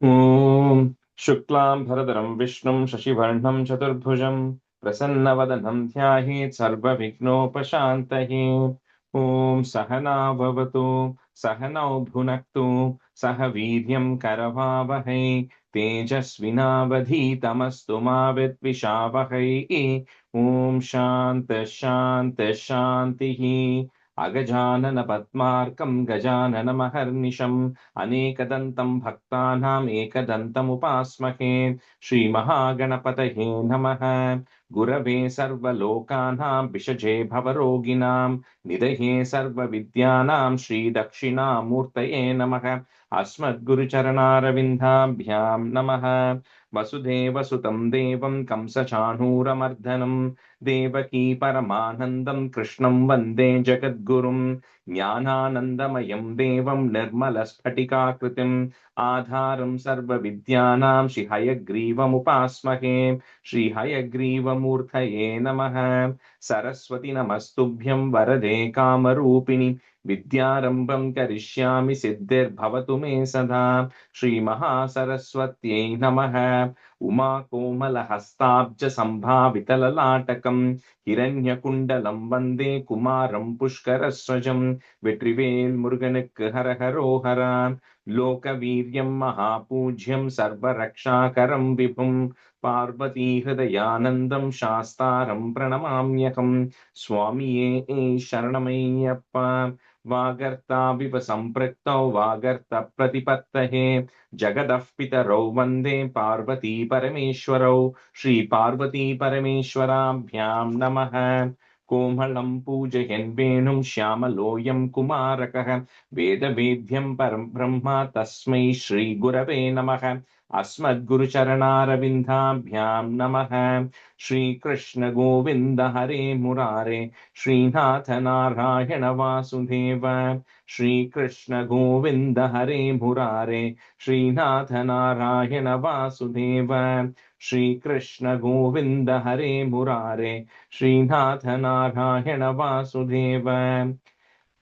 Om Shuklam Bharadaram Vishnum Shashivarnam Chaturbhujam Prasanna Dhyayet Sarva Vignopashantaye. Om Sahana Bhavatu Sahanau Bhunaktu Sahavidyam Karavavahay Tejasvinavadhitamastu ma Vidvishavahai. Om Shanta Shanta Shantihi. Agajanana Padmarkam Gajanana Maharnisham Anekadantam Bhaktanam Ekadantam Upasmahe Shri Mahagणपतये Namaha Gurave Sarva Lokanam Vishaje Bhavaroginam Nidaye Sarva Vidyanam Shri Dakshina Murtaye Namaha Asmad Guru Charanarvindabhyam Namaha Vasudeva Sutam Devam Kamsa Chanuramardanam Devaki Paramanandam Krishnam Vande Jagadgurum Jnananandamayan devam nirmalasphटिकाकृतिम् आधारं सर्वविद्यानां श्रीहयग्रीवमुपास्महे श्रीहयग्रीवमूर्तये नमः सरस्वती नमस्तुभ्यं वरदे कामरूपिणि विद्यारम्भं करिष्यामि सिद्धिर्भवतु मे सदा श्रीमहासरस्वत्यै नमः उमाकोमलहस्ताब्जसम्भावितललाटकं हिरण्यकुण्डलं वन्दे कुमारं पुष्करस्वजम् வெற்றிவேல் முருகனுக்கு ஹரஹரோஹரா லோகவீரியம் மகாபூஜ்யம் சர்வரக்ஷாகரம் விபும் பார்வதி ஹிருதயானந்தம் சாஸ்தாரம் பிரணமாம்யகம் சுவாமியே சரணமையப்பா வாகர்த்தாவிவ சம்பிரக்தௌ வாகர்த்த பிரதிபத்தஹே ஜகதः பிதரௌ வந்தே பார்வதி பரமேஸ்வரௌ ஸ்ரீ பார்வதி பரமேஸ்வராभ्याम् நமः कोमलं पूजयन् वेणुं श्यामलोऽयं कुमारकः वेदवेद्यं परं ब्रह्म तस्मै श्रीगुरवे नमः अस्मद्गुरुचरणारविन्दाभ्यां नमः श्रीकृष्ण गोविन्द हरे मुरारे श्रीनाथ नारायण वासुदेव श्रीकृष्ण गोविन्द हरे मुरारे श्रीनाथ नारायण वासुदेव श्रीकृष्ण गोविन्द हरे मुरारे श्रीनाथ नारायण वासुदेव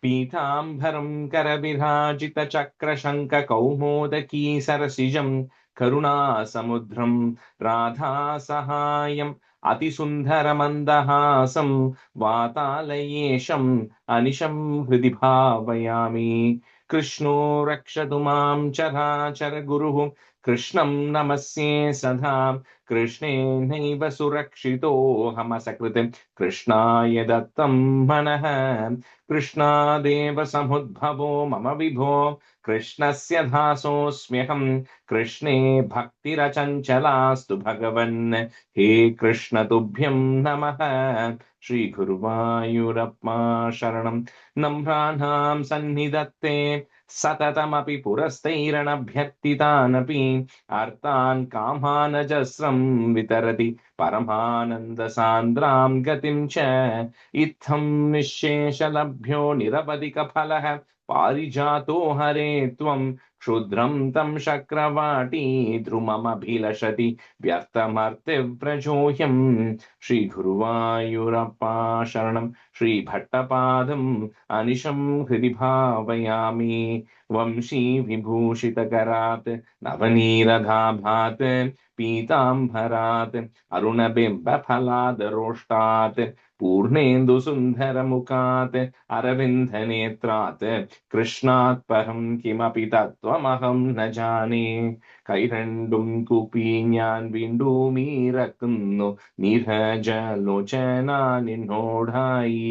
पीताम्बरं करविराजितचक्रशङ्खकौमोदकी सरसिजं करुणासमुद्रं राधासहायम् अतिसुन्दरमन्दहासं वातालयेशम् अनिशं हृदि भावयामि कृष्णो रक्षतु मां चराचर गुरुः कृष्णं नमस्ये सदा कृष्णेनैव सुरक्षितोऽहमसकृत् कृष्णाय दत्तं मनः कृष्णादेव समुद्भवो मम विभो कृष्णस्य दासोऽस्म्यहं कृष्णे भक्तिरचञ्चलास्तु भगवन् हे कृष्ण तुभ्यं नमः श्रीगुरुवायूरप्पा शरणं नम्राणां सन्निधत्ते सततमपि पुरस्तैरणभ्यर्थितानपि अर्थान् कामानजस्रं वितरति परमानन्दसान्द्रां गतिं च इत्थं निःशेषलभ्यो निरवधिकफलः पारिजातो हरे त्वं क्षुद्रं तं शक्रवाटी ध्रुममभिलषति व्यर्थमर्तिव्रजोऽयं श्रीगुरुवायूरप्पा शरणं श्रीभट्टपादम् अनिशं हृदि भावयामि वंशी विभूषितकरात् नवनीरदाभात् पीताम्बरात् अरुणबिम्बफलाद् रोष्टात् पूर्णेन्दुसुन्दरमुखात् अरविन्दनेत्रात् कृष्णात् परं किमपि तत्त्वमहं न जाने കൈരണ്ടും കൂപ്പി ഞാൻ വീണ്ടും ഇറക്കുന്നു നീരജലോചന നിന്നോടായി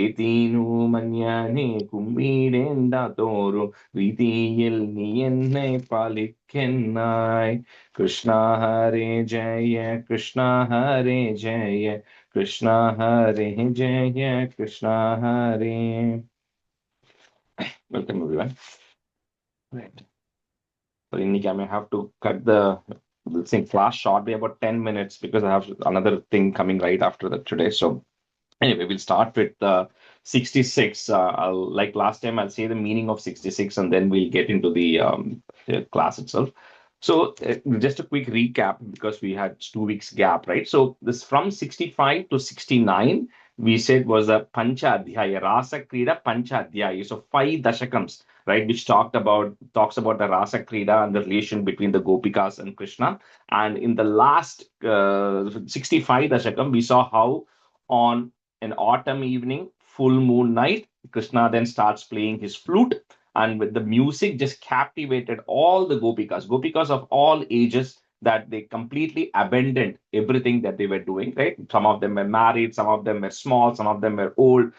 ഏതീനു മഞ്ഞാനെ കുമ്പിടേണ്ടാത്തോരു രീതിയിൽ നീ എന്നെ പാലിക്കെന്നായി കൃഷ്ണ ഹരേ ജയ കൃഷ്ണ ഹരേ ജയ കൃഷ്ണ ഹരേ ജയ കൃഷ്ണ ഹരേ. Welcome everyone. Right. So Iniki, I may have to cut the class short by about 10 minutes because I have another thing coming right after that today. So anyway, we'll start with 66. Like last time, I'll say the meaning of 66 and then we'll get into the class itself. So just a quick recap because we had 2 weeks gap, right? So this from 65 to 69, we said was a Pancha Adhyaya, Rasa Krida Pancha Adhyaya. So 5 Dashakams. right, which talks about the Rasa Krida and the relation between the Gopikas and Krishna. And in the last 65 Dashakam, we saw how on an autumn evening, full moon night, Krishna then starts playing his flute, and with the music just captivated all the Gopikas of all ages, that they completely abandoned everything that they were doing, right? Some of them were married, some of them were small, some of them were old,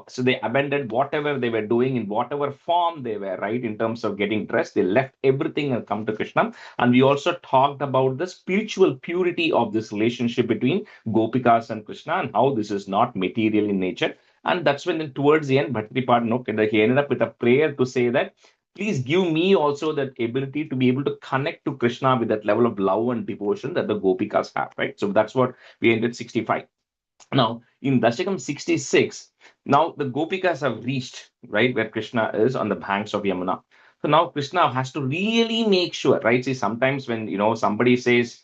so they abandoned whatever they were doing in whatever form they were, right? In terms of getting dressed, they left everything and come to Krishna. And we also talked about the spiritual purity of this relationship between Gopikas and Krishna, and how this is not material in nature. And that's when, towards the end, Bhaktipad, he ended up with a prayer to say that, please give me also that ability to be able to connect to Krishna with that level of love and devotion that the Gopikas have, right? So that's what we ended 65. Now, in Dashakam 66, now the Gopikas have reached, right, where Krishna is on the banks of Yamuna. So now Krishna has to really make sure, right? See, sometimes when, somebody says,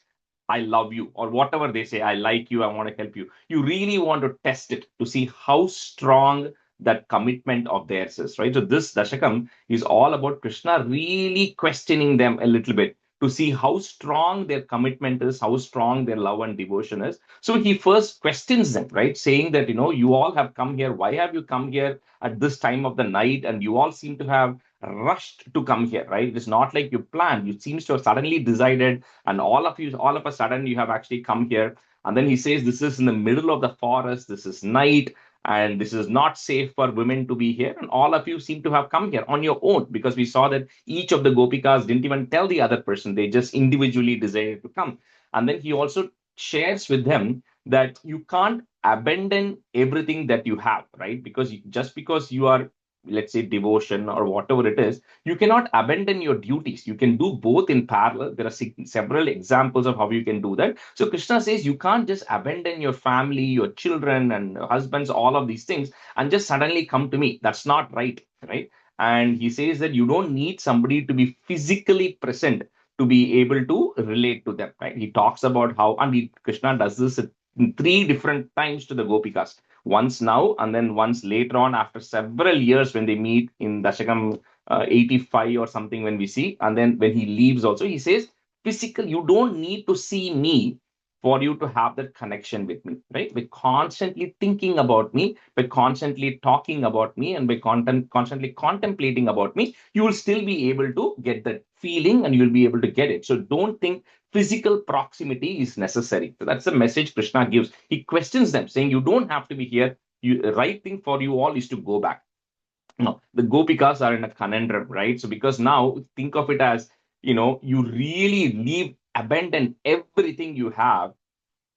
I love you, or whatever they say, I like you, I want to help you, you really want to test it to see how strong that commitment of theirs is, right? So this Dashakam is all about Krishna really questioning them a little bit to see how strong their commitment is, how strong their love and devotion is. So he first questions them, right? Saying that, you all have come here. Why have you come here at this time of the night? And you all seem to have rushed to come here, right? It's not like you planned. You seems to have suddenly decided, and all of a sudden, you have actually come here. And then he says, this is in the middle of the forest. This is night. And this is not safe for women to be here. And all of you seem to have come here on your own, because we saw that each of the Gopikas didn't even tell the other person. They just individually decided to come. And then he also shares with them that you can't abandon everything that you have, right? Because just because you are, let's say, devotion or whatever it is, you cannot abandon your duties. You can do both in parallel. There are several examples of how you can do that. So Krishna says you can't just abandon your family, your children and husbands, all of these things, and just suddenly come to me. That's not right, right? And he says that you don't need somebody to be physically present to be able to relate to them, right? He talks about how, and Krishna does this in three different times to the Gopikas. Once now, and then once later on after several years when they meet in Dashakam 85 or something, when we see, and then when he leaves also, he says, physical, you don't need to see me for you to have that connection with me, right? By constantly thinking about me, by constantly talking about me, and by constantly contemplating about me, you will still be able to get that feeling and you'll be able to get it. So don't think physical proximity is necessary. So that's the message Krishna gives. He questions them, saying, you don't have to be here. The right thing for you all is to go back. No, the Gopikas are in a conundrum, right? So because now think of it as, you really leave, abandon everything you have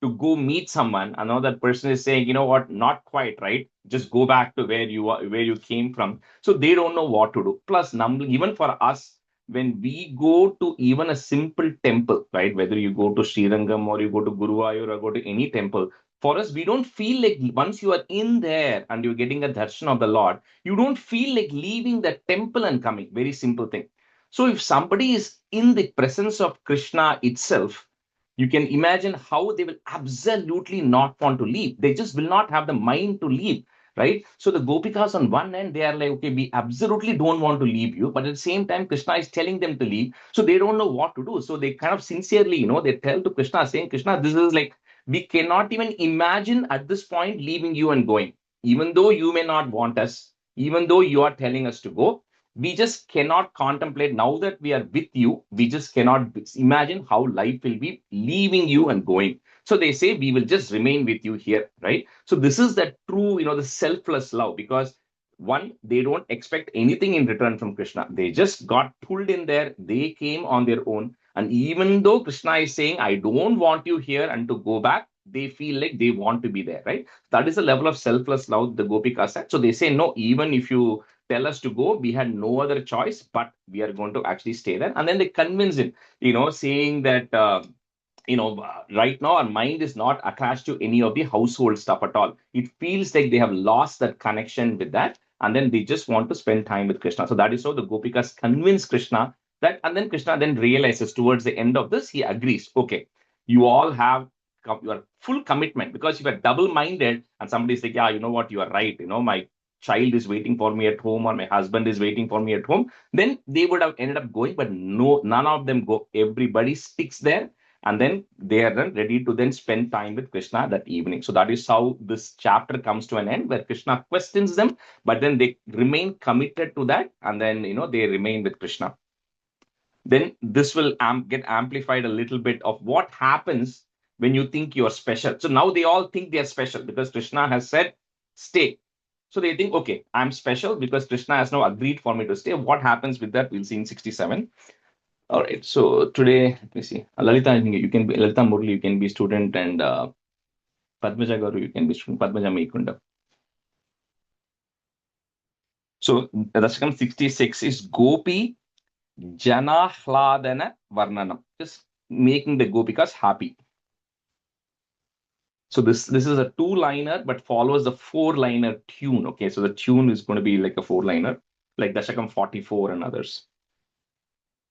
to go meet someone. I know that person is saying, you know what, not quite, right? Just go back to where you are, where you came from. So they don't know what to do. Plus, even for us, when we go to even a simple temple, right? Whether you go to Srirangam or you go to Guruvayur or go to any temple, for us, we don't feel like once you are in there and you're getting a darshan of the Lord, you don't feel like leaving the temple and coming. Very simple thing. So if somebody is in the presence of Krishna itself, you can imagine how they will absolutely not want to leave. They just will not have the mind to leave, right? So the Gopikas on one end, they are like, okay, we absolutely don't want to leave you. But at the same time, Krishna is telling them to leave. So they don't know what to do. So they kind of sincerely, they tell to Krishna, saying, Krishna, this is like, we cannot even imagine at this point leaving you and going. Even though you may not want us, even though you are telling us to go, we just cannot contemplate. Now that we are with you, we just cannot imagine how life will be leaving you and going. So they say, we will just remain with you here, right? So this is that true, the selfless love, because one, they don't expect anything in return from Krishna. They just got pulled in there. They came on their own. And even though Krishna is saying, I don't want you here and to go back, they feel like they want to be there, right? That is the level of selfless love the Gopikas had. So they say, no, even if you tell us to go, we had no other choice, but we are going to actually stay there. And then they convince him, saying that, right now our mind is not attached to any of the household stuff at all. It feels like they have lost that connection with that. And then they just want to spend time with Krishna. So that is how the Gopikas convince Krishna that, and then Krishna then realizes towards the end of this, he agrees, okay, you all have your full commitment, because if you're double-minded and somebody's like, yeah, you know what, you are right, my child is waiting for me at home or my husband is waiting for me at home, then they would have ended up going. But no, none of them go. Everybody sticks there, and then they are then ready to then spend time with Krishna that evening. So that is how this chapter comes to an end, where Krishna questions them, but then they remain committed to that, and then they remain with Krishna. Then this will get amplified a little bit of what happens when you think you're special. So now they all think they're special because Krishna has said, stay. So they think, okay, I'm special because Krishna has now agreed for me to stay. What happens with that? We'll see in 67. All right. So today, let me see. Lalita, I think you can be, Lalita Murli, you can be student, and Padmaja Garu, you can be student. Padmaja Meikunda. So Dasakam 66 is Gopi Janahladana Varnanam, just making the Gopikas happy. So this is a 2-liner, but follows the 4-liner tune. Okay, so the tune is going to be like a 4-liner, like Dashakam 44 and others.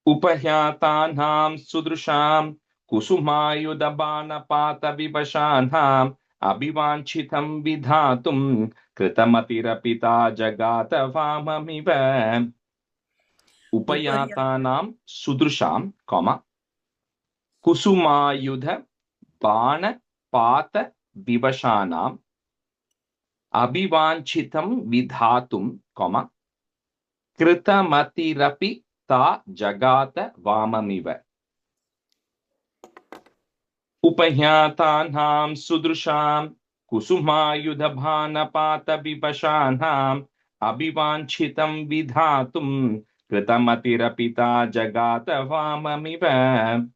Upahyatanham sudrusham kusumayudabana pata vibashanham abhivanchitam vidhatum kritamatira jagata vamamiva. Upayatanam sudrusham, kusumayudha bana pata vibashanam abhivanchitam vidhatum, kritamati ta jagata vamamiva. Upahyatanam sudrusham kusumayudha bana pata vibashanam abhivanchitam vidhatum kritamatira jagata vamamiva.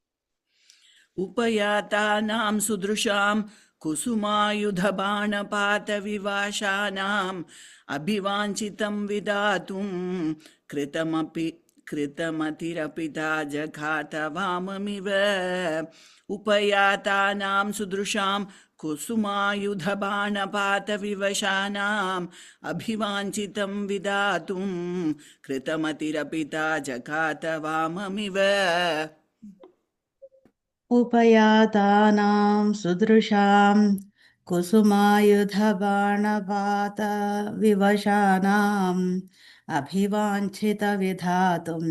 Upayatanam sudrusham kusumayudhabanapatavivašanam abhivanchitam vidatum kritamatira jagata vamamiva. Upayatanam sudrusham kusumayudhabanapatavivašanam abhivanchitam vidatum kritamatira jagata vamamiva. Upayatanam sudrusham kusumayudhabanapata vivashanam abhivanchita vidhatum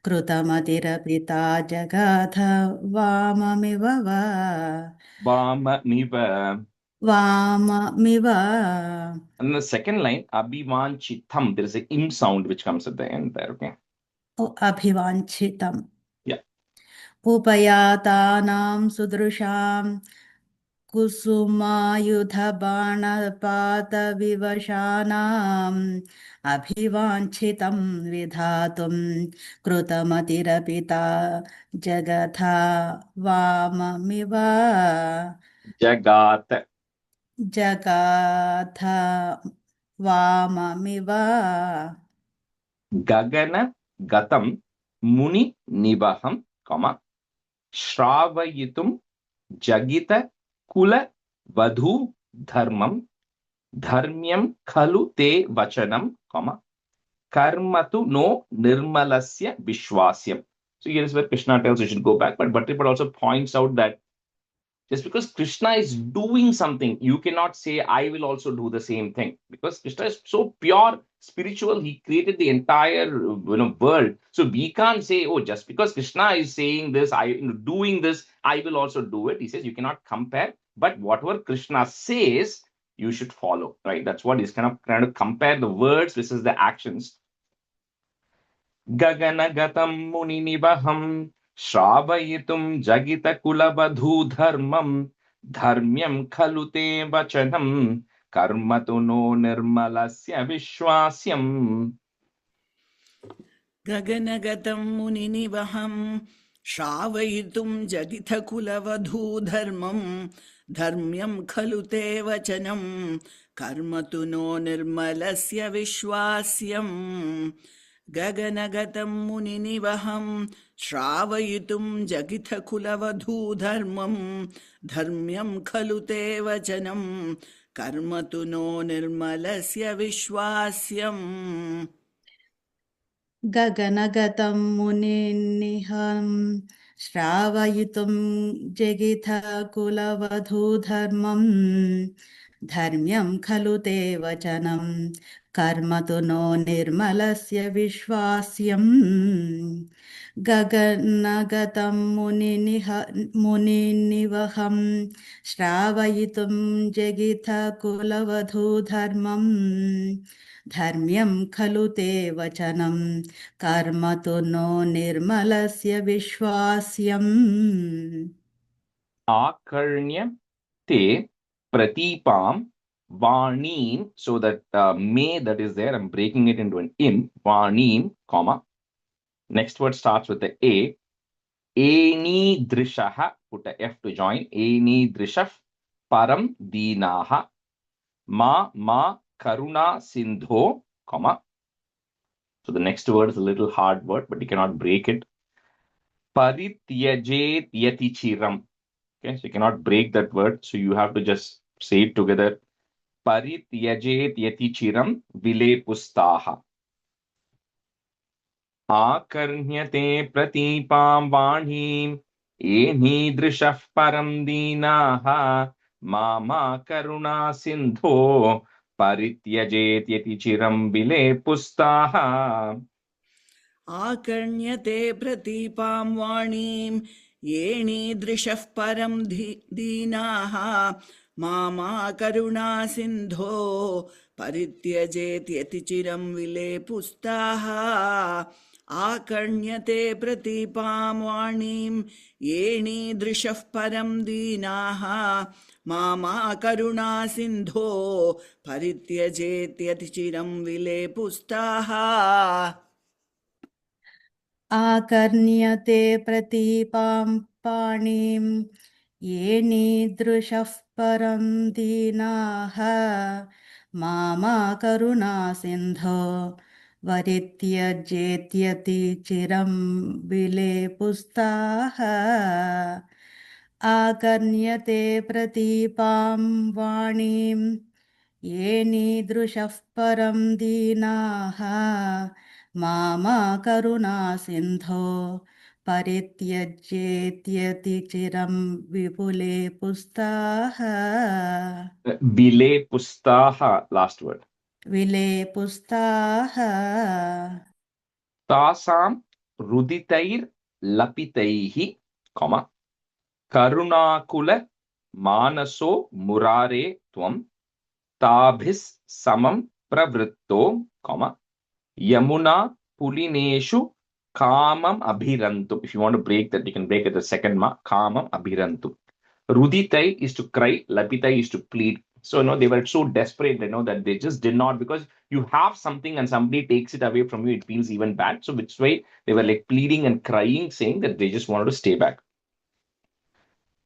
krutamatira jagatha vamamiva. Vamamiva. And the second line, abhivanchitam, there is a im sound which comes at the end there. Okay. Oh, abhivanchitam. Yeah. Upayatanam sudrusham kusumayudhabanapata vivashanam abhivanchitam vidhatum krutamatira jagatha vamamiva. Jagata. Jagatha vamamiva. Gagana gatam muni nibaham, Shravayitum jagita kula vadhu dharmam dharmyam khalu te vachanam, karmatu no nirmalasya vishwasyam. So here is where Krishna tells you should go back, but Bhattipat also points out that just because Krishna is doing something, you cannot say, I will also do the same thing. Because Krishna is so pure, spiritual, he created the entire world. So we can't say, oh, just because Krishna is saying this, doing this, I will also do it. He says you cannot compare, but whatever Krishna says, you should follow, right? That's what he's kind of trying to compare the words versus the actions. Gaganagatam muninibaham Shravayitum jagita kulavadhu dharmam dharmyam khalute vachanam karmatu no nirmalasya vishwasyam. Gaganagatam muninivaham Shravayitum jagita kulavadhu dharmam dharmyam khalute vachanam karmatu no nirmalasya vishwasyam. Gaganagatam muninivaham Shravayitum jagita kulavadhu dharmam dharmyam khalute vachanam karmatu no nirmalasya vishwasyam. Gaganagatam muniniham Shrawayitum jagitha kulavadhu dharmam dharmyam khalu te vachanam कर्म तु नो निर्मलस्य विश्वास्यम् गगनगतं मुनिनिवहं श्रावयितुं जगिथ कुलवधूधर्मं धर्म्यं खलु ते वचनं कर्म तु नो निर्मलस्य विश्वास्यम् Akarnya te pratipam vaneem. So that may that is there, I'm breaking it into an im. Vaneem, comma. Next word starts with the A. Eni drishaha. Put a F to join. Eni drishaf param dinaha. Ma karuna sindho, comma. So the next word is a little hard word, but you cannot break it. Parityajet yati chiram. Okay, so you cannot break that word. So you have to just say it together. Parityajet yati chiram vile pustaha. Akarnyate pratipam vaణीम् एनीदृशः परं दीनाः मामा करुणा सिन्धो परित्यजेत्यति चिरं विले पुस्ताः. आकर्ण्यते प्रतीपां वाणीं येणीदृशः परं दीनाः मामा करुणा सिन्धो परित्यजेत्यतिचिरं विलेपुस्ताः. आकर्ण्यते प्रतीपां वाणीं येणीदृशः परं दीनाः मामा करुणा सिन्धो परित्यजेत्यतिचिरं विलेपुस्ताः. आकर्ण्यते प्रतीपां पाणिं येणीदृशः परं दीनाः मामा करुणा सिन्धो वरित्यजेत्यति चिरं विलेपुस्ताः. आकर्ण्यते प्रतीपां वाणीं येणीदृशः परं दीनाः मामा करुणा सिन्धो परित्यजेत्यति चिरं विपुले पुस्ताः. Vile pustaha, last word. विले पुस्ताः. तासां रुदितैर् लपितैः, comma, करुणाकुल मानसो मुरारे त्वं ताभिः समं प्रवृत्तो, comma, Yamuna पुलिनेषु kamam abhirantu. If you want to break that, you can break it the second ma. Kamam abhirantu. Ruditai is to cry, lapitai is to plead. So, they were so desperate, that they just did not, because you have something and somebody takes it away from you, it feels even bad. So, which way they were like pleading and crying, saying that they just wanted to stay back.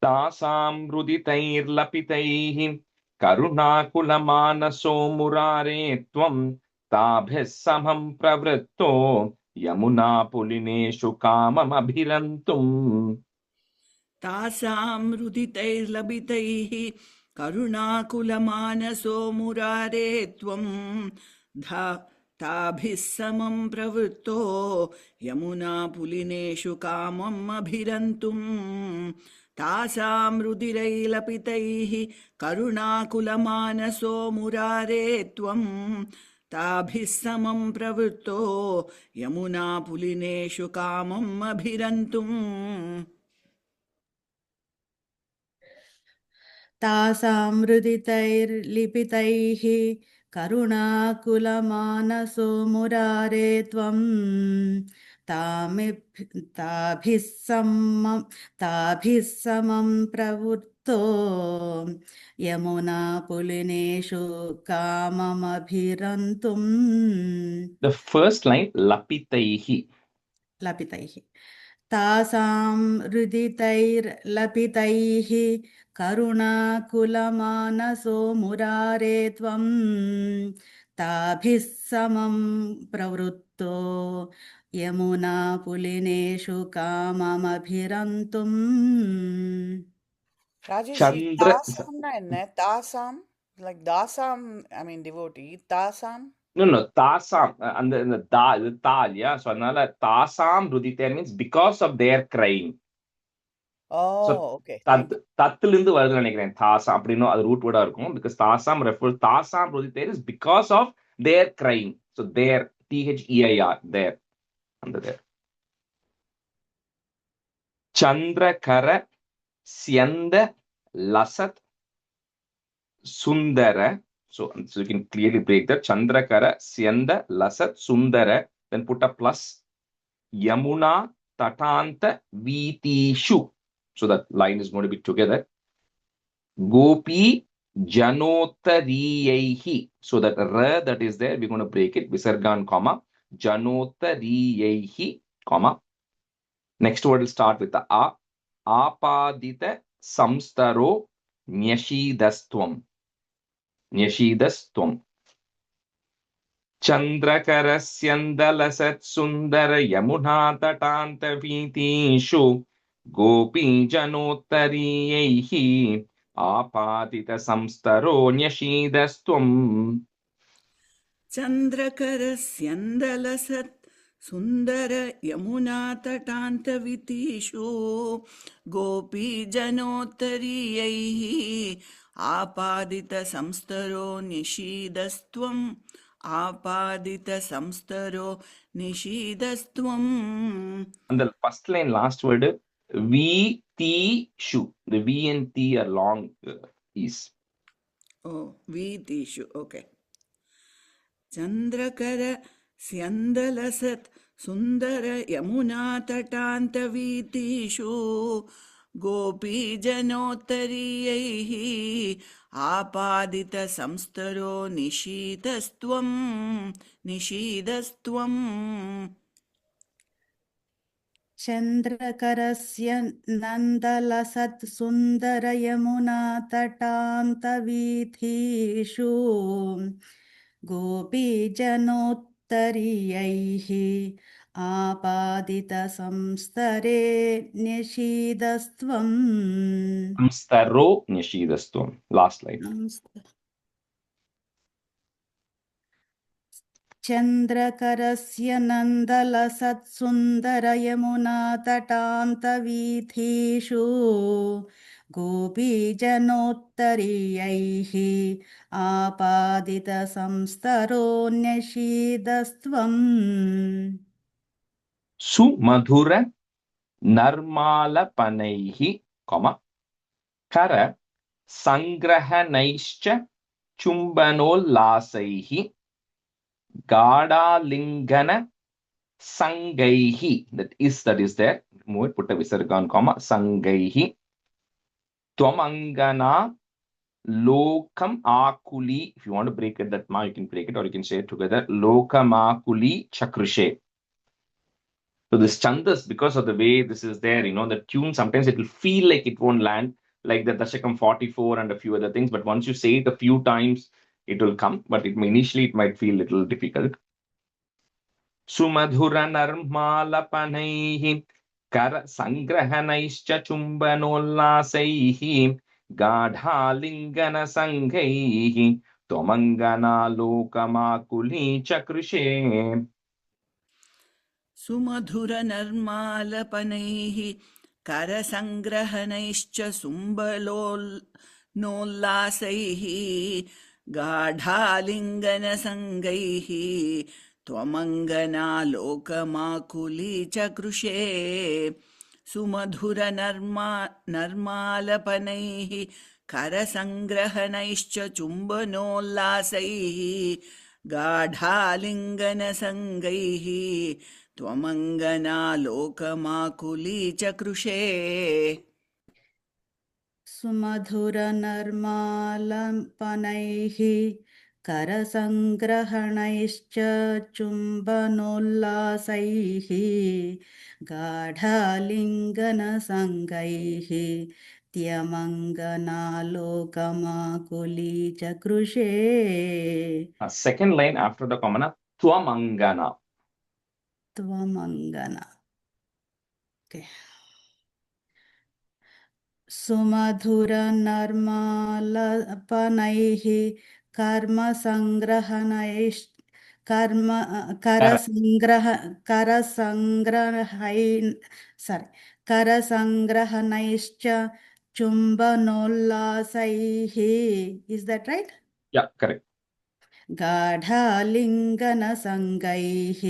Tasam ruditair lapitaih karunakula manaso murare tvam tabhis samam pravritto yamuna pulineshu kamam abhirantum. तासां रुदितैर्लभितैः करुणाकुलमानसो मुरारे त्वं ताभिः समं प्रवृत्तो यमुना पुलिनेषु कामम् अभिरन्तुम्. तासां रुदिरैर्लपितैः करुणाकुलमानसो मुरारे त्वं ताभिः समं प्रवृत्तो यमुना पुलिनेषु कामम् अभिरन्तुम्. तासां हृदितैर्लिपितैः करुणाकुलमानसो मुरारे त्वं ताभिः समं प्रवृत्तो Yamuna पुलिनेषु काममभिरन्तुम्. The first line, lapitaihi. लपितैः. तासां हृदितैर्लपितैः करुणाकुलमानसो मुरारे त्वं ताभिः समं प्रवृत्तो यमुना पुलिनेषु काममभिरन्तुम्. Rajesh, Chandra. தாசாம்னா என்ன? தாசாம், like தாசாம், I mean devotee, தாசாம். No, tasam. And the tal, yeah. So, another tasam ruditair means because of their crying. So, Oh, okay. Thank you. தத்துலேருந்து வருதுன்னு நினைக்கிறேன் தாசம் அப்படின்னு அது ரூட் வேர்டா இருக்கும். Because தாசாம் refers, தாசாம் ruditair is because of They're crying. So there, Their, there, under there. Chandrakara Syanda Lasat Sundara. So you can clearly break that. Chandrakara Syanda Lasat Sundara. Then put a plus. Yamuna Tatanta Vitishu. So that line is going to be together. Gopi Janotariyehi. So that ra that is there, we're going to break it. Visargan, comma. Janotariyehi, comma. Next word will start with the a. Apadita samstaro nyashidastvam. Nyashidastvam. Chandrakarasyandalasat sundara yamuna tatanta vitishu. Gopi janotariyehi. Apadita samstaro nyashidastvam. चन्द्रकरस्यन्दलसत् Sundar यमुनातटान्तवितीषु गोपीजनोत्तरीयैः आपादितसंस्तरो निषीदस्त्वम् आपादितसंस्तरो निषीदस्त्वम्. And the first line, last word, V, T, Shu. The V and T are long is. Oh, वीतीषु. Okay. Chandrakar स्यन्दलसत् Sundar यमुनातटान्तवीतीषु गोपीजनोत्तरीयैः आपादितसंस्तरो निषीदस्त्वम् निषीदस्त्वम्. चन्द्रकरस्य नन्दलसत् सुन्दरयमुनातटान्तवीथीषु गोपीजनोत्तरीयैः आपादितसंस्तरे निषीदस्त्वम्. Samstaro nyashidastvam. Last line. चन्द्रकरस्य नन्दलसत्सुन्दरयमुनातटान्तवीथीषु गोपीजनोत्तरीयैः आपादितसंस्तरोऽन्यषीदस्त्वम्. Sumadhura narmalapanaihi, comma. Kara sangrahanaischa chumbanollasaihi gadalingana sangaihi. That is there. Move it, put a visargan, comma. Sangaihi. Twamangana lokam akuli. If you want to break it, that ma, you can break it, or you can say it together. Lokam akuli chakrishe. So this chandas, because of the way this is there, the tune, sometimes it will feel like it won't land, like the Dasakam 44 and a few other things. But once you say it a few times, it will come. But initially, it might feel a little difficult. Sumadhura narmalapanaihi kara sangrahanaischa chumbanollasaihi gadhalingana sangaihi tomangana lokamakuli chakrishe. सुमधुरनर्मालपनैः करसङ्ग्रहणैश्च सुम्बलोल्लासैः गाढालिङ्गनसङ्गैः त्वमङ्गनालोकमाकुलीचकृषे. सुमधुरनर्मालपनैः करसङ्ग्रहणैश्च चुम्बनोल्लासैः गाढालिङ्गनसङ्गैः त्वमङ्गनालोकमाकुलीचकृषे. सुमधुरनर्मालपनैः करसङ्ग्रहणैश्च चुम्बनोल्लासैः गाढालिङ्गनसङ्गैः त्यमङ्गनालोकमाकुलीचकृषे. Second line after the comma, Twamangana. त्वमङ्गना. Okay. सुमधुरनर्मालपनैः करसङ्ग्रहणैश्च चुम्बनोल्लासैः. Is that right? Yeah, correct. गाढालिङ्गनसङ्गैः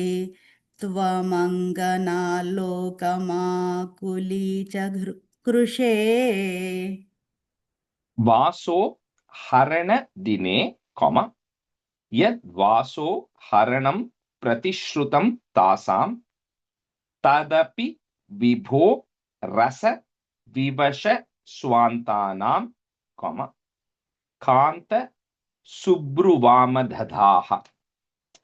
त्वमङ्गनालोकमाकुलीचकृषे वासो हरण दिने comma यद् वासो हरणं प्रतिश्रुतं तासां तदपि विभो रस विवश स्वान्तानां कॉमा कांत subruvamadhadaha.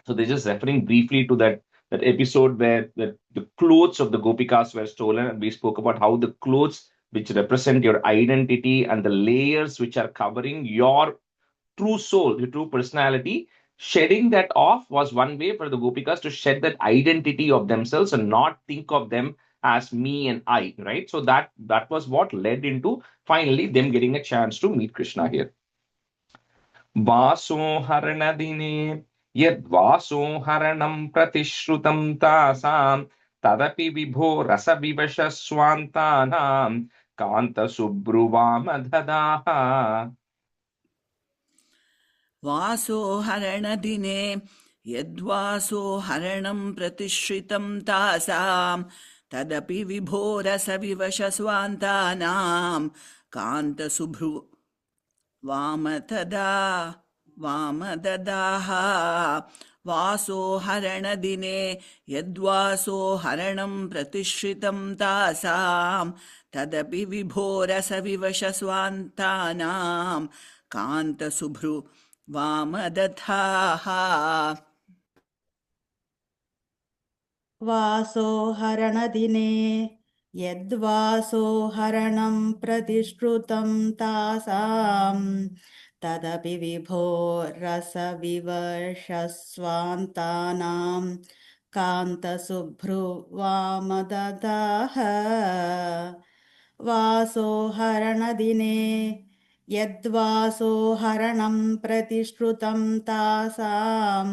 So they're just referring briefly to that episode where the clothes of the gopikas were stolen, and we spoke about how the clothes which represent your identity and the layers which are covering your true soul, your true personality, shedding that off was one way for the gopikas to shed that identity of themselves and not think of them as me and I, right? So that was what led into finally them getting a chance to meet Krishna here. वासोहरणदिने यद्वासोहरणं प्रतिश्रुतं तासां तदपि विभो रसविवशस्वान्तानां कान्तसुब्रुवामददाः. वासोहरणदिने यद्वासोहरणं प्रतिश्रितं तासां तदपि विभोरसविवशस्वान्तानां कान्तसुभ्रु वामददाः वासोहरणदिने यद्वासोहरणं प्रतिश्रितं तासां तदपि विभोरसविवशस्वान्तानां कान्तसुभ्रु वामदधाः. वासोहरणदिने यद्वासोहरणं प्रतिश्रुतं तासां तदपि विभो रसविवशस्वान्तानां कान्तसुभ्रुवामददाः वासोहरणदिने यद्वासोहरणं प्रतिश्रुतं तासां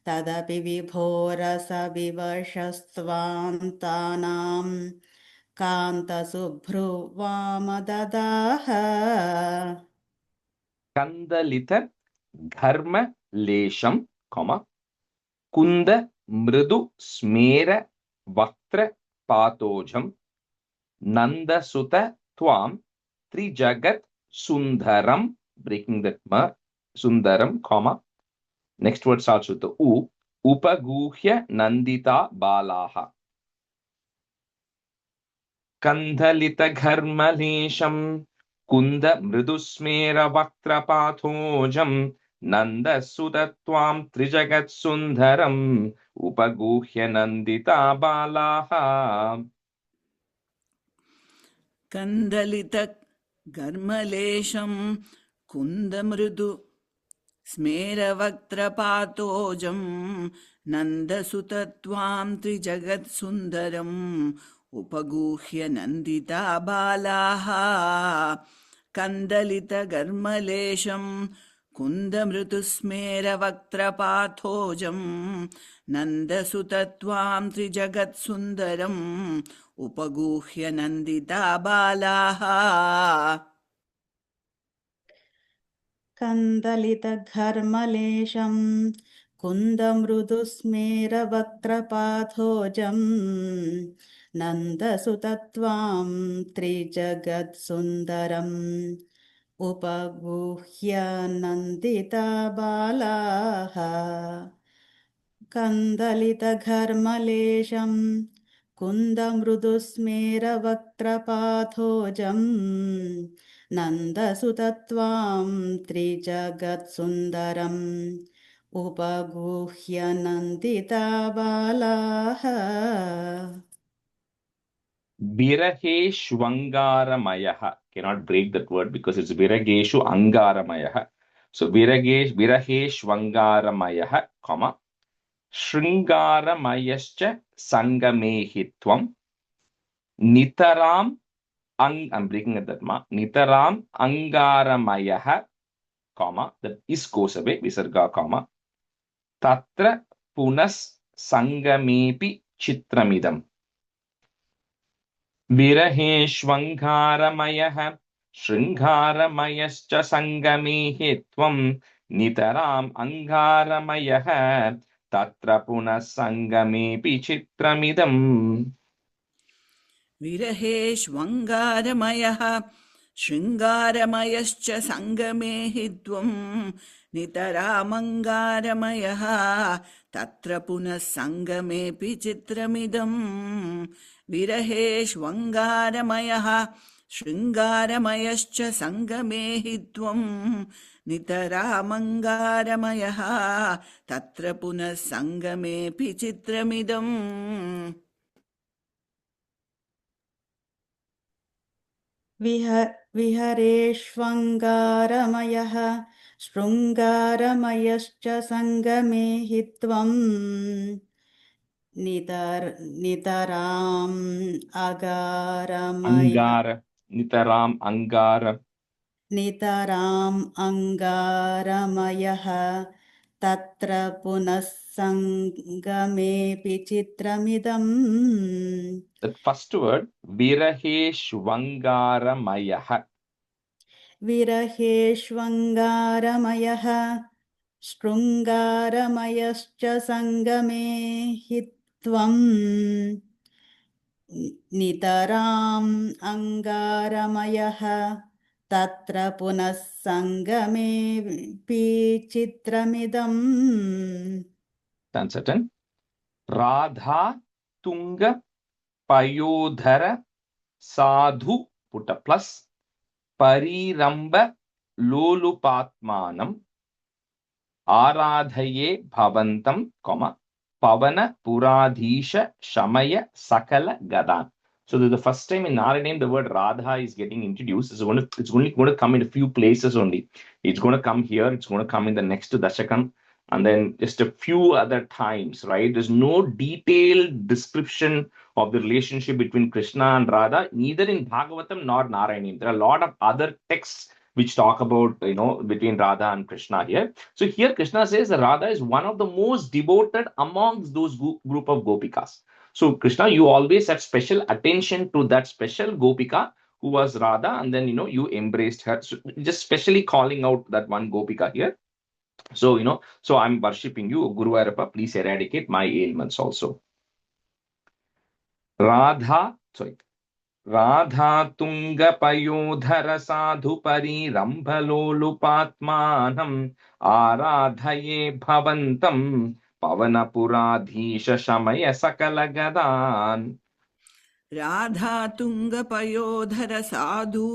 तदपि विभो रसविवशस्त्वान्तानां कान्तसुभ्रुवामददाः कन्दलित घर्म लेशं कॉमा कुन्द मृदु स्मेर वक्त्र पातोजं नन्दसुत त्वां त्रिजगत् सुन्दरं, breaking that ma, sundaram comma next word starts with the u, upaguhya nandita balaha. Kandhalita gharmalesham kunda mridusmera vaktrapathojam nandasutatvam trijagat sundaram upaguhya nandita balaha. कन्दलितघर्मलेशं कुन्दमृदु स्मेरवक्त्रपातोजं नन्दसुतत्वां त्रिजगत्सुन्दरम् उपगूह्य Nandita बालाः. कन्दलितघर्मलेशं कुन्दमृदुस्मेरवक्त्रपाथोजं नन्दसुतत्वां त्रिजगत्सुन्दरम् उपगूह्य नन्दिता बालाः. कन्दलितघर्मलेशं कुन्दमृदुस्मेरवक्त्रपाथोजं नन्दसुतत्वां त्रिजगत्सुन्दरम् उपगुह्य नन्दिता बालाः. कन्दलितघर्मलेशं कुन्दमृदुस्मेरवक्त्रपाथोजं नन्दसुतत्वां त्रिजगत्सुन्दरम् उपगुह्य नन्दिता बालाः. Viraheshwangaramaya. Cannot break that word because it's Virageshu Angaramaya. So Viraheshwangaramaya, comma Shringaramayascha Sangamehitvam Nitaram I'm breaking at that ma. Nitaram Angaramaya, comma that is goes away, Visarga, comma Tatra Punas Sangamepi Chitramidam. विरहेष्वङ्गारमयः शृङ्गारमयश्च सङ्गमेहि त्वं Nitaram angaramaya tatra punah sangamepi chitramidam. विरहेष्वङ्गारमयः शृङ्गारमयश्च सङ्गमे हि त्वं नितरामङ्गारमयः तत्र पुनः सङ्गमेऽपि चित्रमिदम् विरहेष्वङ्गारमयः शृङ्गारमयश्च सङ्गमे हि त्वं नितरामङ्गारमयः तत्र पुनः सङ्गमेऽपि चित्रमिदम् विहरेष्वङ्गारमयः शृङ्गारमयश्च सङ्गमे हि त्वं नितराम् अगारमय Angara. Nitaram angara. नितराम् अङ्गारमयः तत्र पुनः सङ्गमेऽपि चित्रमिदम् That first word, viraheshwangaramaya. विरहेष्वङ्गारमयः शृङ्गारमयश्च सङ्गमे हि त्वम् नितराम् अङ्गारमयः तत्र पुनः सङ्गमेऽपि चित्रमिदम् Done certain. Radha Tunga Payodhara Sadhu, put a plus, Pariramba Lolupatmanam Aradhaye Bhavantam, comma, Pavana Puradhisha Shamaya Sakala Gadan. So this is the first time in Narayaneeyam the word Radha is getting introduced. It's only going to come in a few places only. It's going to come here. It's going to come in the next Dasakam. And then just a few other times, right? There's no detailed description of the relationship between Krishna and Radha, neither in Bhagavatam nor Narayaneeyam. There are a lot of other texts which talk about, between Radha and Krishna here. So here Krishna says that Radha is one of the most devoted amongst those group of Gopikas. So Krishna, you always have special attention to that special Gopika who was Radha, and then, you embraced her. So just specially calling out that one Gopika here. So, so I'm worshipping you, Guru Arapa, please eradicate my ailments also. Radha Tunga Payodhara Sadhu Parirambhalolupatmanam Aradhaye Bhavantam Pavanapuradhisha Shamaya Sakalagadan. राधातुङ्गपयोधर साधु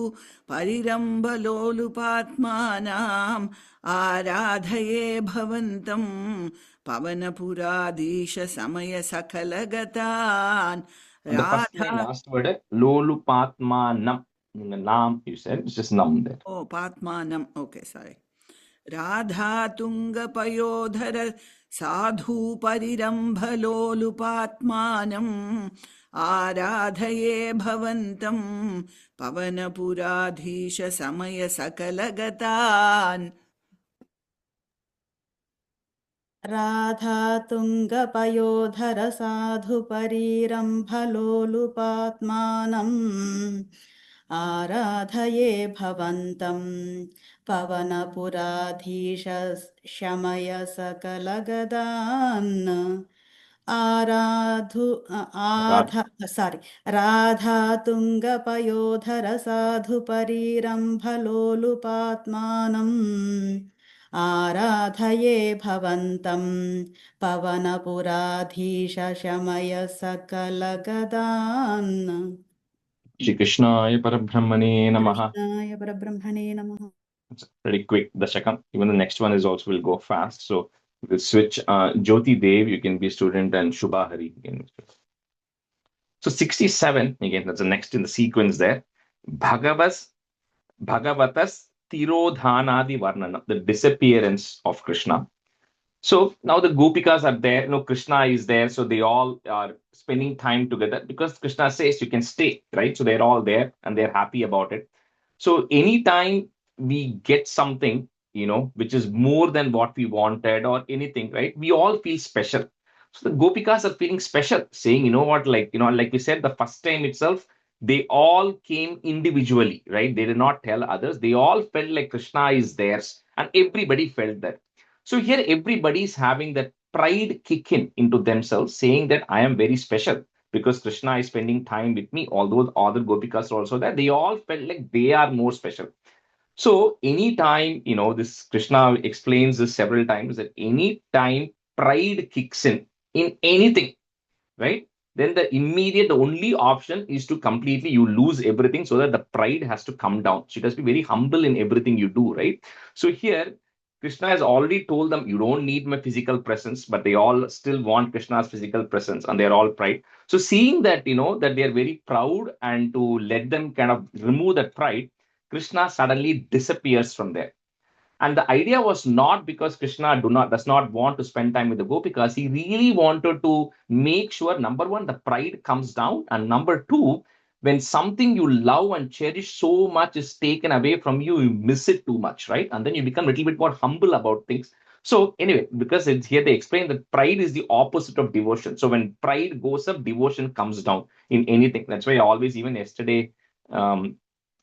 परिरम्भलोलुपात्मानाम् आराधये भवन्तं पवनपुराधीश समय सकलगतान् And the first and last word, Lolupatmanam. Nam, you said, it's just nam there. Oh, Patmanam. Okay, sorry. राधातुङ्गपयोधर साधु परिरम्भलोलुपात्मानम् आराधये भवन्तं पवनपुराधीश समय सकलगतान् राधातुङ्गपयोधर साधु परिरम्भलोलुपात्मानम् आराधये भवन्तं पवनपुराधीश शमय सकलगदान् राधातुङ्गपयोधर साधु परिरम्भलोलुपात्मानम् आराधये भवन्तं पवनपुराधीश शमय सकलगदान् Shri Krishnaya Parabrahmane Namaha. कृष्णाय परब्रह्मणे नमः. It's pretty quick, Dashakam. Even the next one is also will go fast. So we'll switch. Jyoti Dev, you can be a student, and Shubha Hari, you can be a student. So 67, again, that's the next in the sequence there. Bhagavatas Tirodhanadi Varnana, the disappearance of Krishna. So now the Gopikas are there, Krishna is there, so they all are spending time together because Krishna says you can stay, right? So they're all there and they're happy about it. So anytime we get something, which is more than what we wanted or anything, right? We all feel special. So the Gopikas are feeling special, saying, like we said, the first time itself, they all came individually, right? They did not tell others. They all felt like Krishna is theirs, and everybody felt that. So here, everybody is having that pride kick in into themselves, saying that I am very special because Krishna is spending time with me. Although the other Gopikas are also there, they all felt like they are more special. So anytime, this Krishna explains this several times that anytime pride kicks in anything, right? Then the only option is to completely you lose everything so that the pride has to come down. So it has to be very humble in everything you do, right? So here, Krishna has already told them, you don't need my physical presence, but they all still want Krishna's physical presence and they're all pride. So seeing that, that they're very proud and to let them kind of remove that pride, Krishna suddenly disappears from there. And the idea was not because Krishna does not want to spend time with the Gopikas. He really wanted to make sure, number one, the pride comes down, and number two, when something you love and cherish so much is taken away from you, you miss it too much, right? And then you become a little bit more humble about things. So anyway, because it's here they explain that pride is the opposite of devotion. So when pride goes up, devotion comes down in anything. That's why I always, even yesterday, um,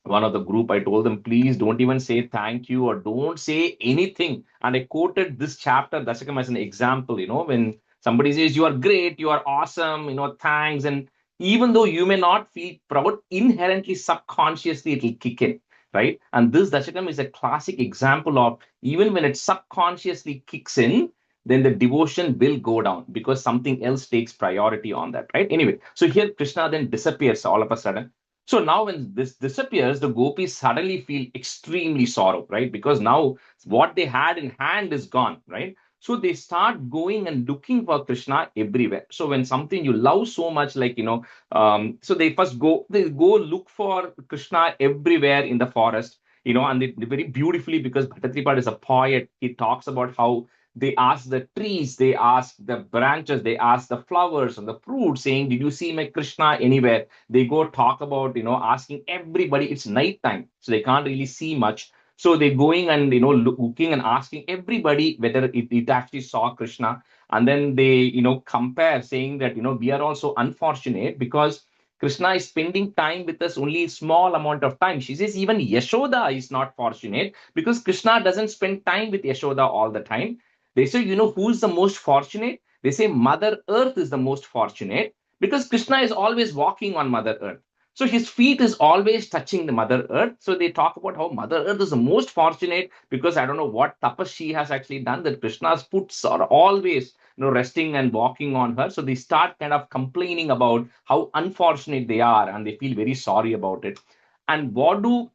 one of the group, I told them, please don't even say thank you or don't say anything. And I quoted this chapter, Dasakam, as an example, when somebody says, you are great, you are awesome, thanks. And even though you may not feel proud, inherently, subconsciously, it will kick in, right? And this Dashakam is a classic example of even when it subconsciously kicks in, then the devotion will go down because something else takes priority on that, right? Anyway, so here Krishna then disappears all of a sudden. So now when this disappears, the gopis suddenly feel extremely sorrow, right? Because now what they had in hand is gone, right? So they start going and looking for Krishna everywhere. So when something you love so much, like, so they go look for Krishna everywhere in the forest, and they very beautifully, because Bhattatripad is a poet, he talks about how they ask the trees, they ask the branches, they ask the flowers and the fruits, saying, did you see my Krishna anywhere? They go talk about, asking everybody. It's night time, so they can't really see much. So they're going and, looking and asking everybody whether it actually saw Krishna. And then they, compare, saying that, we are also unfortunate because Krishna is spending time with us only a small amount of time. She says even Yashoda is not fortunate because Krishna doesn't spend time with Yashoda all the time. They say, who's the most fortunate? They say Mother Earth is the most fortunate because Krishna is always walking on Mother Earth. So his feet is always touching the Mother Earth. So they talk about how Mother Earth is the most fortunate because I don't know what tapas she has actually done, that Krishna's foot are always, resting and walking on her. So they start kind of complaining about how unfortunate they are and they feel very sorry about it. And what do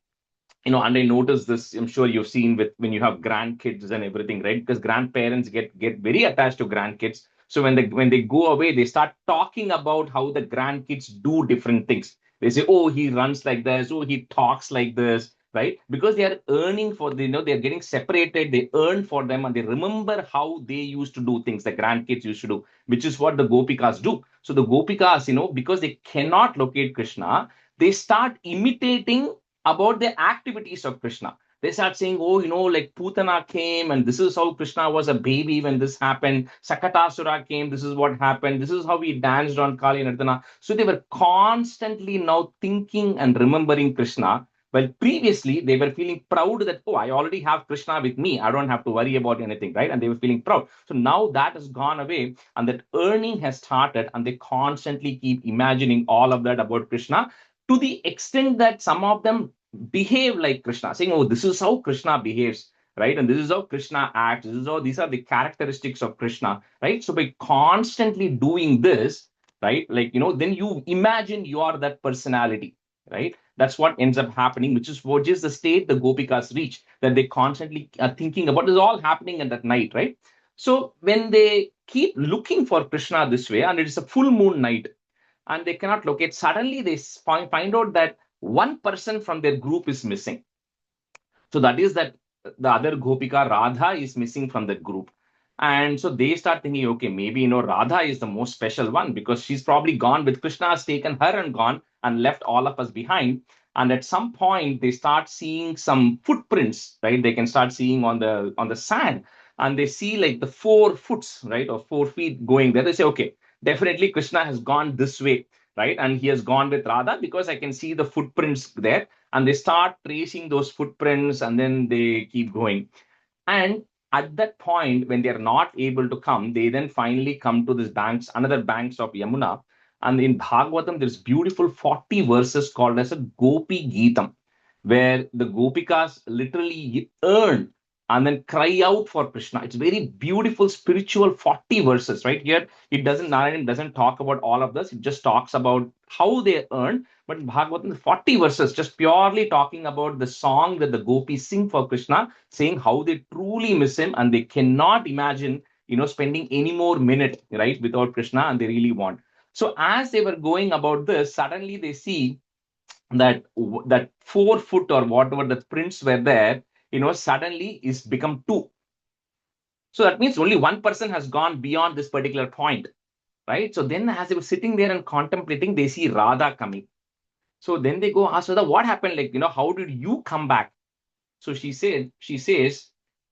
and I noticed this, I'm sure you've seen with when you have grandkids and everything, right? Because grandparents get very attached to grandkids. So when they go away, they start talking about how the grandkids do different things. They say, oh, he runs like this, oh, he talks like this, right? Because they are earning for, they're getting separated, they earn for them, and they remember how they used to do things, the grandkids used to do, which is what the Gopikas do. So the Gopikas, because they cannot locate Krishna, they start imitating about the activities of Krishna. They start saying, oh, like Putana came, and this is how Krishna was a baby when this happened. Sakatasura came, this is what happened. This is how we danced on Kali Nardana. So they were constantly now thinking and remembering Krishna. Well, previously they were feeling proud that, oh, I already have Krishna with me. I don't have to worry about anything, right? And they were feeling proud. So now that has gone away, and that earning has started, and they constantly keep imagining all of that about Krishna, to the extent that some of them behave like Krishna, saying, oh, this is how Krishna behaves, right? And this is how Krishna acts. These are the characteristics of Krishna, right? So by constantly doing this, right, like, then you imagine you are that personality, right? That's what ends up happening, which is the state the Gopikas reach, that they constantly are thinking about. This is all happening at that night, right? So when they keep looking for Krishna this way, and it is a full moon night, and they cannot locate, suddenly they find out that one person from their group is missing. So that is that the other Gopika, Radha, is missing from that group. And so they start thinking, okay, maybe, Radha is the most special one because she's probably gone with Krishna, has taken her and gone and left all of us behind. And at some point, they start seeing some footprints, right? They can start seeing on the sand, and they see like the 4 foot, right, or 4 feet going there. They say, okay, definitely Krishna has gone this way. right? And he has gone with Radha because I can see the footprints there. And they start tracing those footprints and then they keep going. And at that point, when they're not able to come, they then finally come to this banks, another banks of Yamuna. And in Bhagavatam, there's beautiful 40 verses called as a Gopi Geetam, where the Gopikas literally earn and then cry out for Krishna. It's very beautiful spiritual 40 verses, right? Here, it doesn't, Narayan doesn't talk about all of this. It just talks about how they earn. But in Bhagavatam, the 40 verses just purely talking about the song that the gopis sing for Krishna, saying how they truly miss him and they cannot imagine, spending any more minute, right, without Krishna, and they really want. So as they were going about this, suddenly they see that 4 foot or whatever the prints were there, suddenly is become 2. So that means only one person has gone beyond this particular point, right? So then as they were sitting there and contemplating, they see Radha coming. So then they go ask Radha, what happened? Like, how did you come back? So she says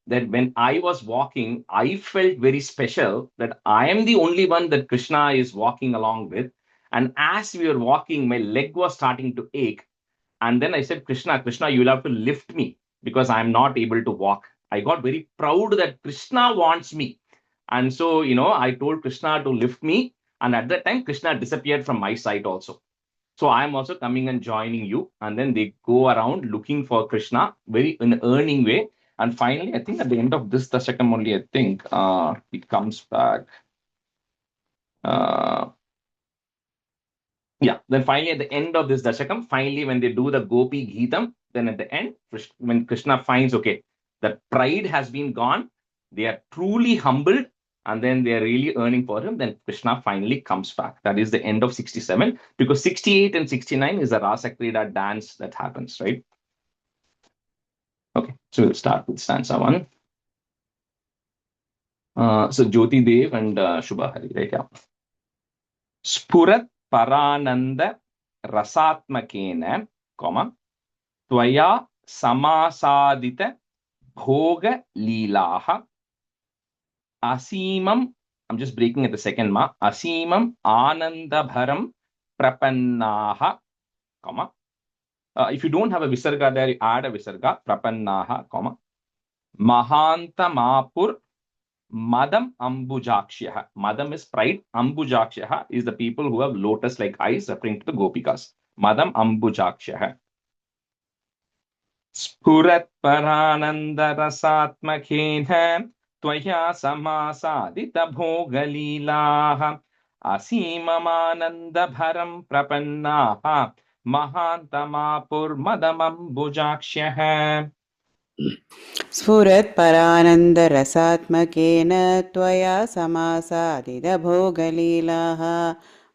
that when I was walking, I felt very special that I am the only one that Krishna is walking along with. And as we were walking, my leg was starting to ache. And then I said, Krishna, you'll have to lift me because I'm not able to walk. I got very proud that Krishna wants me. And so, I told Krishna to lift me. And at that time, Krishna disappeared from my sight also. So I am also coming and joining you. And then they go around looking for Krishna very in an earning way. And finally, I think at the end of this Dashakam only, I think it comes back. Then finally at the end of this Dashakam, finally when they do the Gopi Geetam, then at the end, when Krishna finds, okay, that pride has been gone, they are truly humbled, and then they are really earning for him, then Krishna finally comes back. That is the end of 67, because 68 and 69 is the Rasa Krida dance that happens, right? Okay, so we'll start with stanza 1. So Jyoti Dev and Shubha Hari, right? Yeah. Spurat Parananda Rasatmakena, Tvaya Samasadita Bhoga Leelaha Asimam, I'm just breaking at the second ma, Asimam Anandabharam Prapannaha, if you don't have a Visarga there, you add a Visarga, Prapannaha, Mahantamapur Madam Ambujakshyah. Madam is pride. Ambujakshyah is the people who have lotus-like eyes, referring to the Gopikas. Madam Ambujakshyah. Spurat Parananda Rasatmakena Tvaya Samasadita Bhogalilaha Asimamananda Bharam Prapannaha Mahantamapur Madam Ambujakshyah. स्फुरत्परानन्दरसात्मकेन त्वया समासादितभोगलीलाः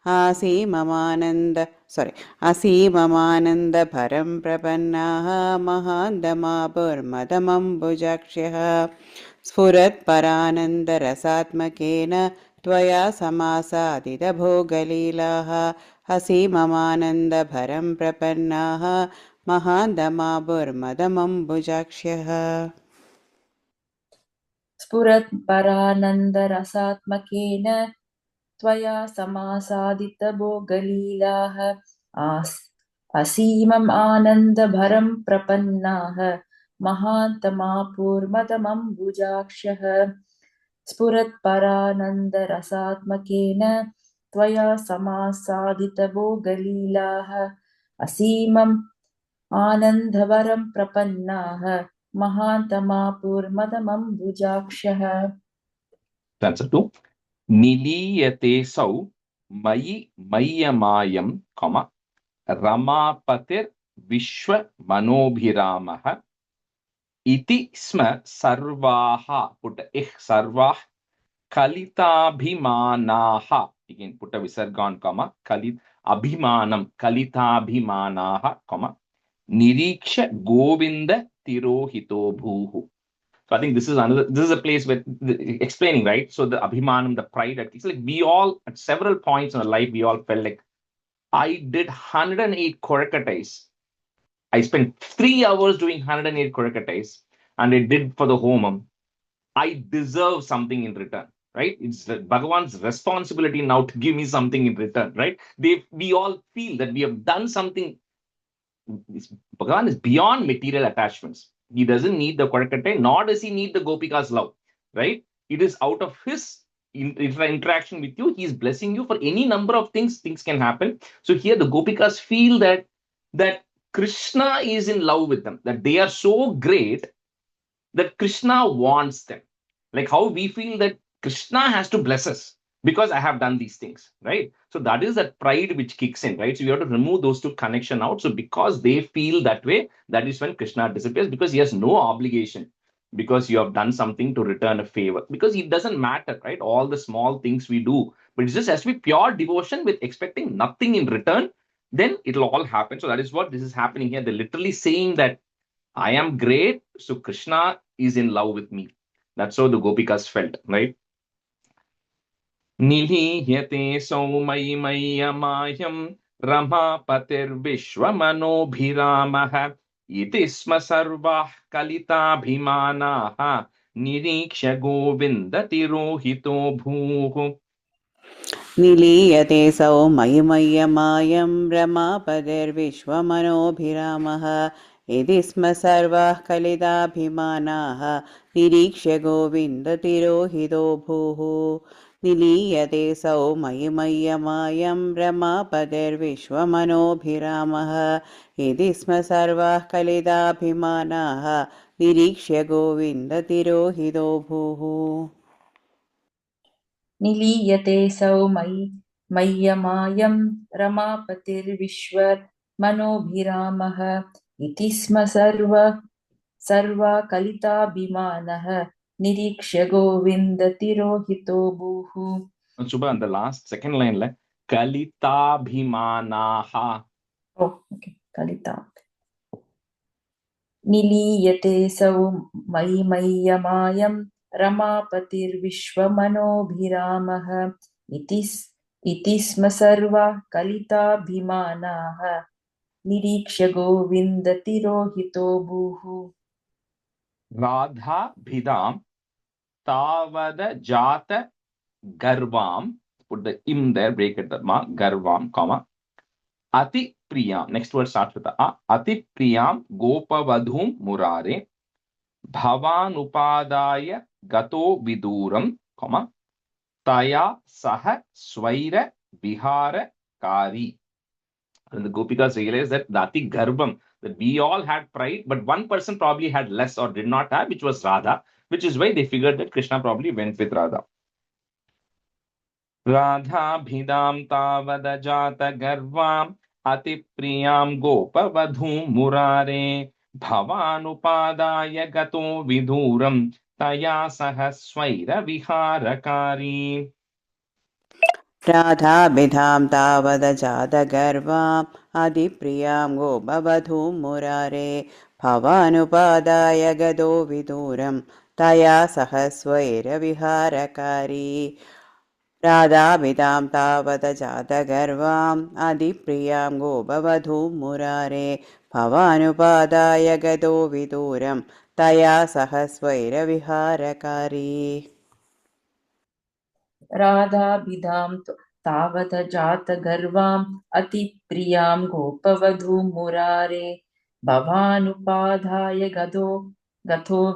असीममानन्दभरं प्रपन्नाः महान्तमापुर्मदमम्बुजाक्ष्यः स्फुरत्परानन्दरसात्मकेन त्वया समासादितभोगलीलाः असीममानन्दभरं प्रपन्नाः महान्तमापुर्मदमम्बुजाक्ष्यः स्फुरत्परानन्दरसात्मकेन त्वया समासादितभोगलीलाः असीमम् आनन्दभरं प्रपन्नाः महान्तमापुर्मदमम्बुजाक्ष्यः स्फुरत्परानन्दरसात्मकेन त्वया समासादितभोगलीलाः असीमम् आनन्दभरं प्रपन्नाः महान्तमापुर्मदमम्बुजाक्ष्यः. Answer 2. Niliyate sau mayi mayyamayam, Ramapatir Vishwa Manobhiramaha Iti Sma Sarvaha, put a Sarvah Kalitabhimanaha. Again, put a Visargan, Kalit Abhimanam, Kalitabhimanaha, Niriksha Govinda Tirohito Bhuhu. So I think this is a place where explaining, right? So the Abhimanam, the pride, it's like we all, at several points in our life, we all felt like, I did 108 Korakatais. I spent 3 hours doing 108 Korakatais, and I did for the Homam. I deserve something in return, right? It's Bhagavan's responsibility now to give me something in return, right? We all feel that we have done something. Bhagavan is beyond material attachments. He doesn't need the Korakattai, nor does he need the Gopika's love, right? It is out of his interaction with you. He is blessing you for any number of things. Things can happen. So here the Gopikas feel that Krishna is in love with them, that they are so great that Krishna wants them. Like how we feel that Krishna has to bless us because I have done these things, right? So that is that pride which kicks in, right? So you have to remove those two connection out. So because they feel that way, that is when Krishna disappears, because he has no obligation, because you have done something to return a favor, because it doesn't matter, right? All the small things we do, but it just has to be pure devotion with expecting nothing in return, then it'll all happen. So that is what this is happening here. They're literally saying that I am great, so Krishna is in love with me. That's how the Gopikas felt, right? Niliyate saumai mayam ramapatirvishwamanobhiramah iti sma sarvah kalitabhimanaha niriksha govindati rohito bhuh. निलीयते सौमयिमय्यमायं रमापतिर्विश्वमनोभिरामः इति स्म सर्वाः कलिताभिमानाः निरीक्ष्य गोविन्दतिरोहितो भूः निलीयते सौमयिमय्यमायं रमापतिर्विश्वमनोभिरामः इति स्म सर्वाः कलिताभिमानाः निरीक्ष्य गोविन्दतिरोहितो भूः निलीयते सौ मय्यमायं रमापतिर्विश्वमनोभिरामः इति स्म सर्वा कलिताभिमानः निरीक्ष्य गोविन्दतिरोहितो भूः. Subha, on the last second line, like Kalitabhimanaha. Oh, okay. Kalita. Niliyate sau mय्यमायं रमापतिर्विश्वमनोभिरामः इति स्म सर्वा कलिताभिमानाः निरीक्ष्य गोविन्दतिरोहितो भूः. Radha Bhidam Tavada Jata Garvam. Put the im there, break it, ma, Garvam, comma. Ati Priyam. Next word starts with a. Ati Priyam Gopavadhum Murare. Bhavan Upadaya Gato Viduram, comma. Taya Saha Swaira Vihara Kari. And the Gopikas realized that Dati Garbam, that we all had pride, but one person probably had less or did not have, which was Radha, which is why they figured that Krishna probably went with Radha. Radha bhidam tavada jata garvam ati priyam gopavadhum murare bhavanupadaya gato viduram taya sahaswaira viharakari. राधाभिधां तावदजातगर्वाम् अधिप्रियां गोपवधूं मुरारे भवानुपादाय गदो विदूरं तया सह स्वैरविहारकारी राधाभिधां तावदजातगर्वाम् अधिप्रियां गोपवधूं मुरारे भवानुपादाय गदो विदूरं तया सह स्वैरविहारकारी राधाभिधां तावत जातगर्वाम् अतिप्रियां गोपवधूं मुरारे भवानुपाधाय गतो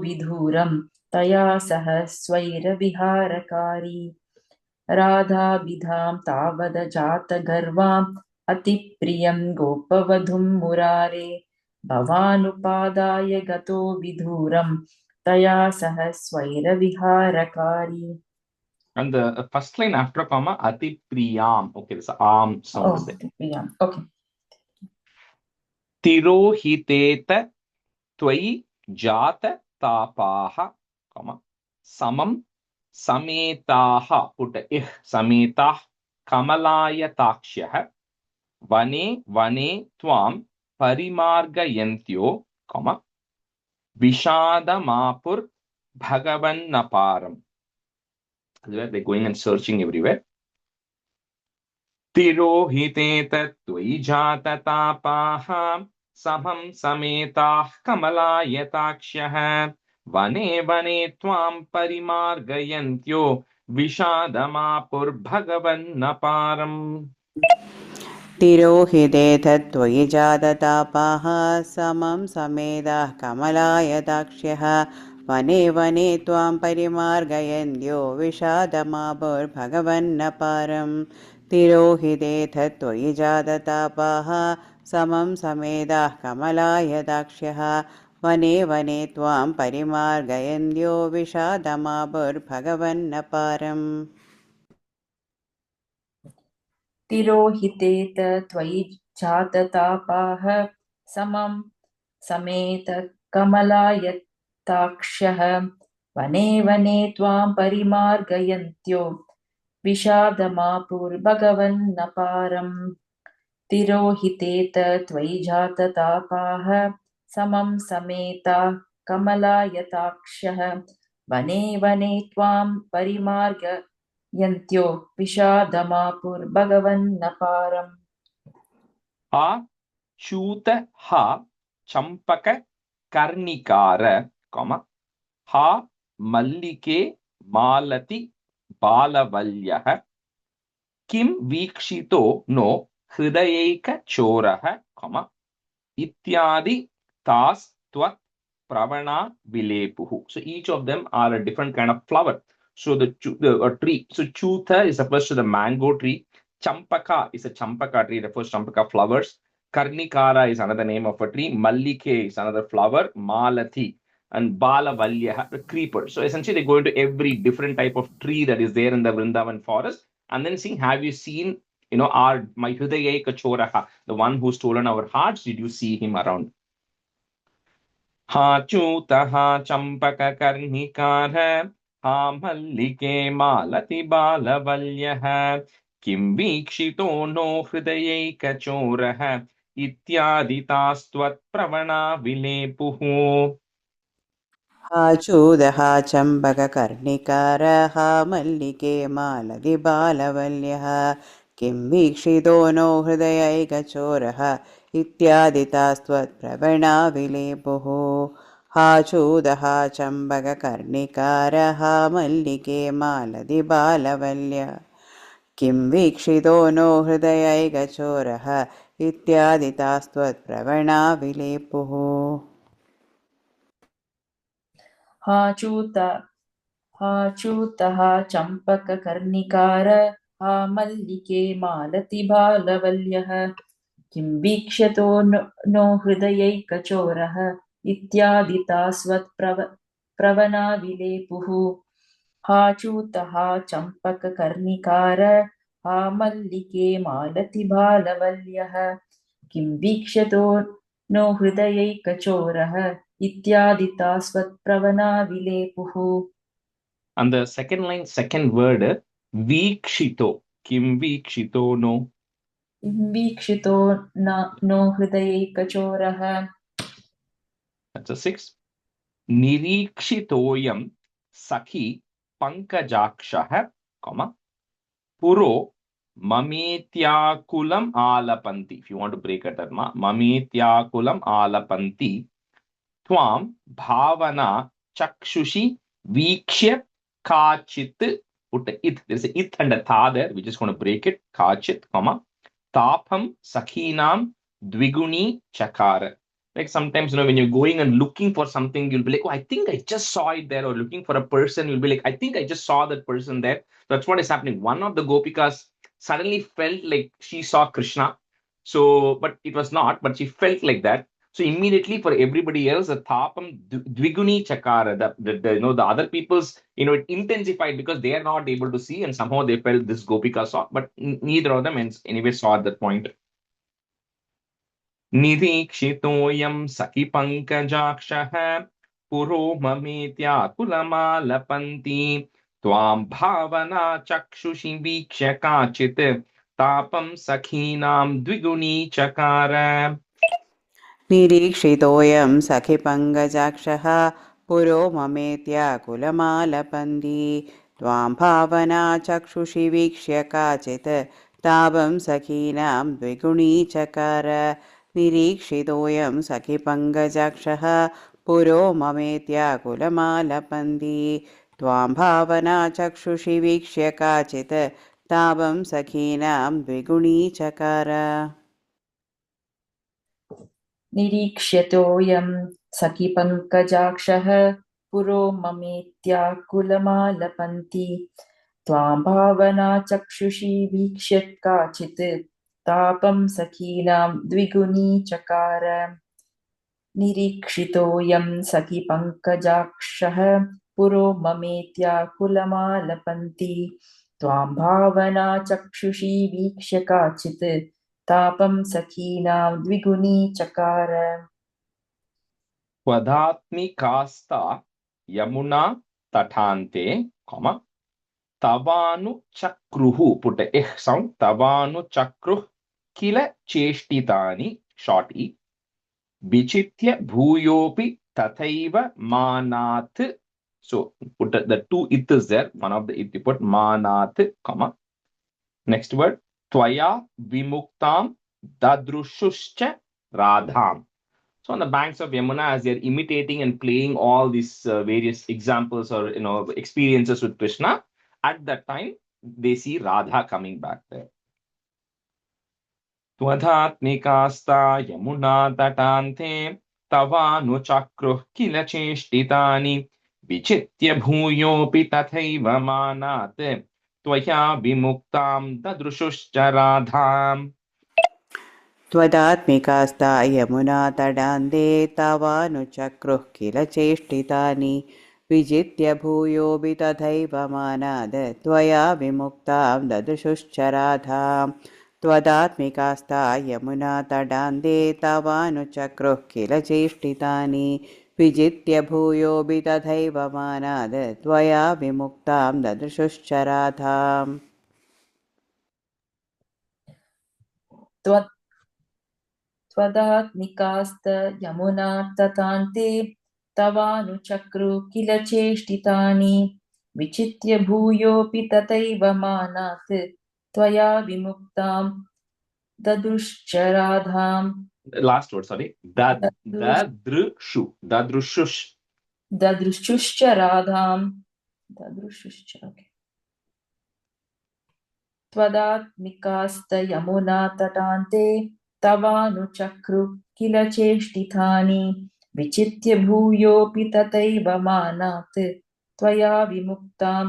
विधूरं तया सह स्वैरविहारकारी राधाभिधां तावद जातगर्वाम् अतिप्रियं गोपवधूं मुरारे भवानुपादाय गतो विधूरं तया सह स्वैरविहारकारी. And the first line after comma, Ati Priyam. Okay, this am sound is there. Priyam. Okay. Tirohiteta Tvai Jata Tapaha, comma, Samam Sametaha, put a ih, Sametah Kamalaya Takshyaha, Vane Vane Tvam Parimargayantyo, comma, Vishada Mapur Bhagavan Naparam. They're going and searching everywhere. Tirohite tatvai jata tapaha samham sametah kamalayatakshyah vane vane tvam parimargayantyo विषादमापुर्भगवन्नपारम् तिरोहितेऽथ जाततापाः समं समेदाः कमलायताक्ष्यः वने वने त्वां परिमार्गयन्त्यो विषादमापुर्भगवन्नपारं तिरोहितेऽथ जाततापाः समं समेदाः कमलायताक्ष्यः वने वने त्वां परिमार्गयन्त्यो विषादमापुर्भगवन्नपारम् तिरोहितेत त्वयि जाततापाः समं समेतकमलायताक्ष्यः वने वने त्वां परिमार्गयन्त्यो विषादमापुर्भगवन्नपारम् तिरोहितेत त्वयि जाततापाः समं समेताः कमलायताक्ष्यः वने वने त्वां परिमार्गयन्त्यो विषादमापुर्भगवन्नपारम् हा च्यूत हा चम्पक कर्णिकार हा मल्लिके मालति बालवल्यः किं वीक्षितो नो हृदयैकचोरः इत्यादि तास्त्वत् pravana vilepuhu. So each of them are a different kind of flower. So the tree. So chuta is refers to the mango tree. Champaka is a champaka tree, refers to champaka flowers. Karnikara is another name of a tree. Mallike is another flower. Malati and Balavalya, the creeper. So essentially they go into every different type of tree that is there in the Vrindavan forest and then see, have you seen, our my Hridaya Kachoraha, the one who's stolen our hearts, did you see him around? Ha chuta ha champaka karnikar ha mallike malati balavalya kim vikshito no hridayai kachorah ityadi tastvat pravana vilepuhu. चूदः चम्पककर्णिकारः मल्लिके मालतिबालवल्यः किं वीक्षितो नो हृदयैकचोरः इत्यादितास्त्वत्प्रवणा विलेपुः हा चूदः चम्पककर्णिकारः मल्लिके मालतिबालवल्य किं वीक्षितो नो हृदयैकचोरः इत्यादितास्त्वत्प्रवणा विलेपुः हाचूतः चम्पककर्णिकार हा मल्लिके मालतिबालवल्यः किं वीक्ष्यतो नो हृदयैकचोरः इत्यादितास्वत्प्रवना विलेपुः हाचूतः चम्पककर्णिकार हा मल्लिके मालतिबालवल्यः किं वीक्ष्यतो नो हृदयैकचोरः इत्यादितास्वत्प्रवना विलेपुः. And the second line, second word, vikshito. Kim vikshito no. वीक्षितो no हृदयैकचोरः. That's a 6. Nirikshitoyam sakhi pankajakshah, puro mametyakulam alapanti. If you want to break it, mametyakulam alapanti. Twam bhavana chakshushi vikshya kachit. Put a it. There's a it and a tha there. We're just going to break it. Kachit, tapam sakhinam dviguni chakara. Like sometimes, when you're going and looking for something, you'll be like, oh, I think I just saw it there. Or looking for a person, you'll be like, I think I just saw that person there. That's what is happening. One of the gopikas suddenly felt like she saw Krishna. So, but it was not, but she felt like that. So immediately for everybody else, the tapam dviguni chakara, the other people's, it intensified because they are not able to see, and somehow they felt this gopika saw, but neither of them anyway saw at that point. Nidikshitoyam saki pankajakshah puro mametyakulamaalapanti tvam bhavana chakshushi vikshya kachit tapam sakhinam dviguni chakara. निरीक्षितोऽयं सखिपङ्कजाक्षः पुरो ममेत्याकुलमालपन्ती त्वां भावना चक्षुषि वीक्ष्य काचित् तापं सखीनां द्विगुणीचकार निरीक्षितोऽयं सखिपङ्कजाक्षः पुरो ममेत्याकुलमालपन्ती त्वां भावना चक्षुषि वीक्ष्य काचित् तापं सखीनां द्विगुणीचकार निरीक्ष्यतोऽयं सखिपङ्कजाक्षः पुरो ममेत्याकुलमालपन्ति त्वां भावना चक्षुषी वीक्ष्य काचित् तापं सखीनां द्विगुणीचकार निरीक्षितोऽयं सखिपङ्कजाक्षः पुरो ममेत्याकुलमालपन्ति त्वां भावना चक्षुषी वीक्ष्य काचित् तापं सखीनां द्विगुणीचकार त्वदात्मिकास्ता Yamuna तटान्ते, तवानुचक्रुः, put a ich sound, तवानुचक्रुः किल चेष्टितानि, short e, विचित्य भूयोऽपि तथैव मानात्. So put the two it is there, one of the it you put मानात्, next word त्वया विमुक्तां ददृशुश्च राधाम. So on the banks of Yamuna, as they're imitating and playing all these various examples or experiences with Krishna, at that time they see Radha coming back there. Twadhatnikasta Yamuna tatante tavanuchakruh kila cheshtitani vichitya bhuyopi tathaiva manat tvaya vimuktam dadrushuscha radham. त्वदात्मिकास्ता Yamuna तडान्ते तावानुचक्रुः किल चेष्टितानि विजित्य भूयोऽपि तथैव मानाद् त्वया विमुक्तां ददृशुश्च राधां त्वदात्मिकास्ता यमुना तडान्ते तावानुचक्रुः किल चेष्टितानि विजित्य भूयोऽपि तथैव मानाद् त्वया विमुक्तां ददृशुश्च राधाम् त्वदात्मिकास्त यमुना ततान्ते तवानुचक्रुः किल चेष्टितानि विचित्य भूयोऽपि तथैव मानात् त्वया विमुक्तां ददृश्च राधाम्. Last word, sorry. ददृशुश्च राधाम्. ददृशुश्च. Okay. त्वदात्मिकास्त Yamuna तटान्ते तवानुचक्रुः किल चेष्टितानि विचित्य भूयोऽपि तथैव मानात् त्वया विमुक्तां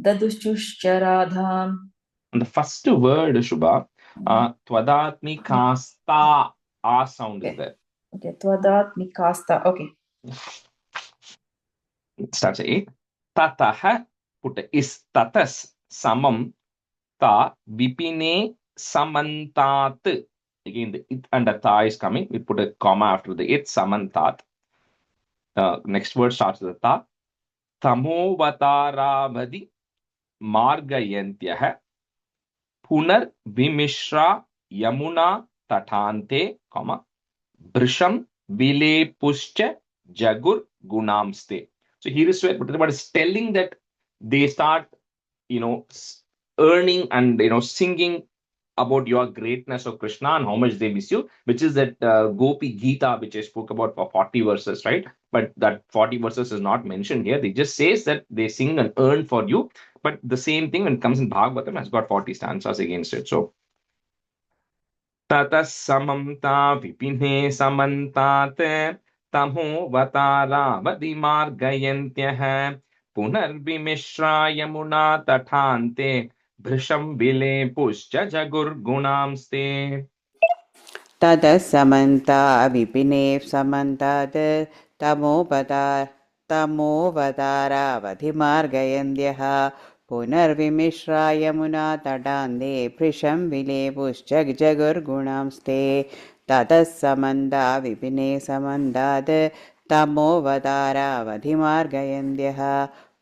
ददृशुश्च राधाम्. And the first word, Shubha, Twadatmikasta, A sound is there. Okay, Twadatmikasta. Okay. Starts at 8. Tataha, put is tatas, samam, ta, vipine, samantat. Again, the it and the ta is coming. We put a comma after the it, samantat. Next word starts with the ta. Tamovataravadi, margayantyah. Punar vimishra yamuna tatante, brisham vilepuscha jagur gunamste. So here is where but is telling that they start, earning and singing about your greatness of Krishna and how much they miss you, which is that Gopi Gita, which I spoke about for 40 verses, right? But that 40 verses is not mentioned here. They just says that they sing and earn for you. But the same thing when it comes in Bhagavatam has got 40 stanzas against it. So Tatas samamta vipine samantate tamo vatara vadimargayantyah punarbimishra yamuna tatante भृशं विलेपुश्च जगुर्गुणांस्ते. ततः समन्ता विपिने समन्तात् तमोवतारावधिमार्गयन्त्यः पुनर्विमिश्रा यमुना तटान्ते भृशं विलेपुश्च जगुर्गुणांस्ते. ततः समन्ता विपिने समन्तात् तमोवतारावधिमार्गयन्त्यः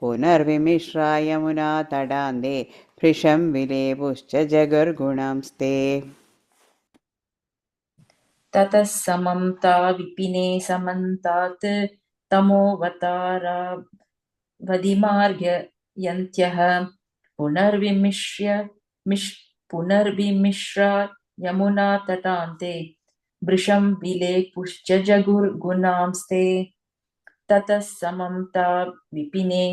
पुनर्विमिश्रा यमुना तटान्ते भृशं विलेपुश्च जगुर्गुणांस्ते. ततः समन्ता विपिने समन्तात् तमोवतारावधिमार्गयन्त्यः पुनर्विमिश्र यमुना तटान्ते भृशं विलेपुश्च जगुर्गुणांस्ते. ततः समन्ता विपिने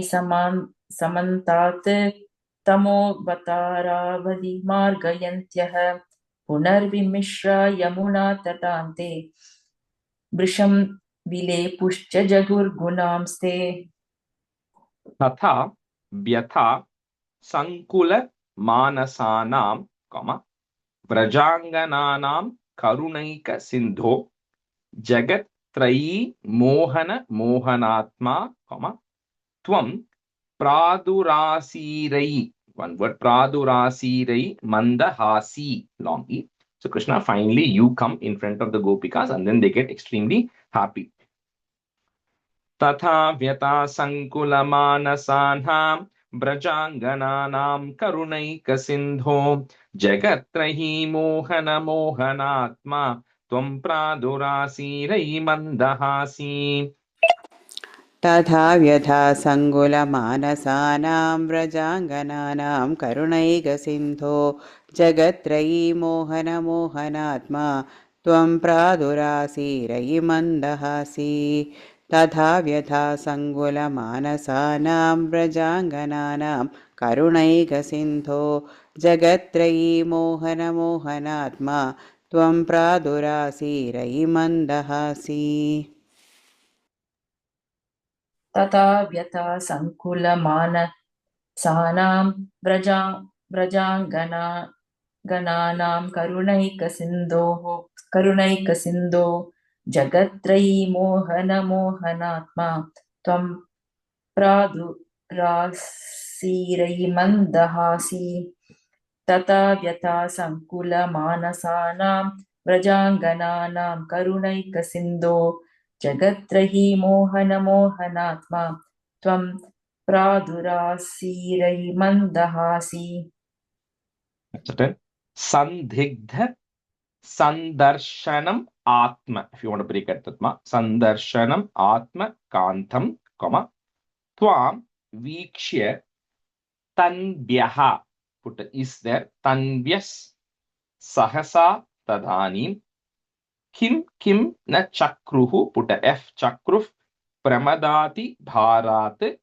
समन्तात् तमोवतारावधि मार्गयन्त्यः पुनर्विमिश्र यमुना तटान्ते वृषं विलेपुश्च जगुर्गुणांस्ते तथा व्यथा संकुल मानसानां व्रजाङ्गनानां करुणैक सिन्धो जगत्त्रयी मोहन मोहनात्मा त्वं प्रादुरासीरै, one word, प्रादुरासीरै mandahasi, long e. So Krishna, finally you come in front of the gopikas and then they get extremely happy. तथा व्यथा संकुलमानसानां व्रजाङ्गनानां करुणैकसिन्धो जगत्त्रयी मोहन मोहनात्मा त्वं प्रादुरासीरै मन्दहासी. तथा व्यथा सङ्कुलमानसानां व्रजाङ्गनानां करुणैकसिन्धो जगत्त्रयी मोहनमोहनात्मा त्वं प्रादुरासीरयि मन्दहासी. तथा व्यथा सङ्कुलमानसानां व्रजाङ्गनानां करुणैकसिन्धो जगत्त्रयी मोहनमोहनात्मा त्वं प्रादुरासीरयि मन्दहासी. तथा व्यथा सङ्कुलमानसानां व्रजाङ्गनानां करुणैकसिन्धो जगत्त्रयी मोहनमोहनात्मा त्वं प्रादुरासीरयि मन्दहासी. तथा व्यथा सङ्कुलमानसानां व्रजाङ्गनानां करुणैकसिन्धो जगत्त्रयी मोहनमोहनात्मा त्वं प्रादुरासीरयि मन्दहासी. संदिग्ध संदर्शनम आत्म, if you want to break it, tatma sandarshanam atma kantam tvam vikshya tanvyaha, put is there, tanvyas sahasa tadanim kim kim na chakruhu, put a f, chakruf pramadati bharat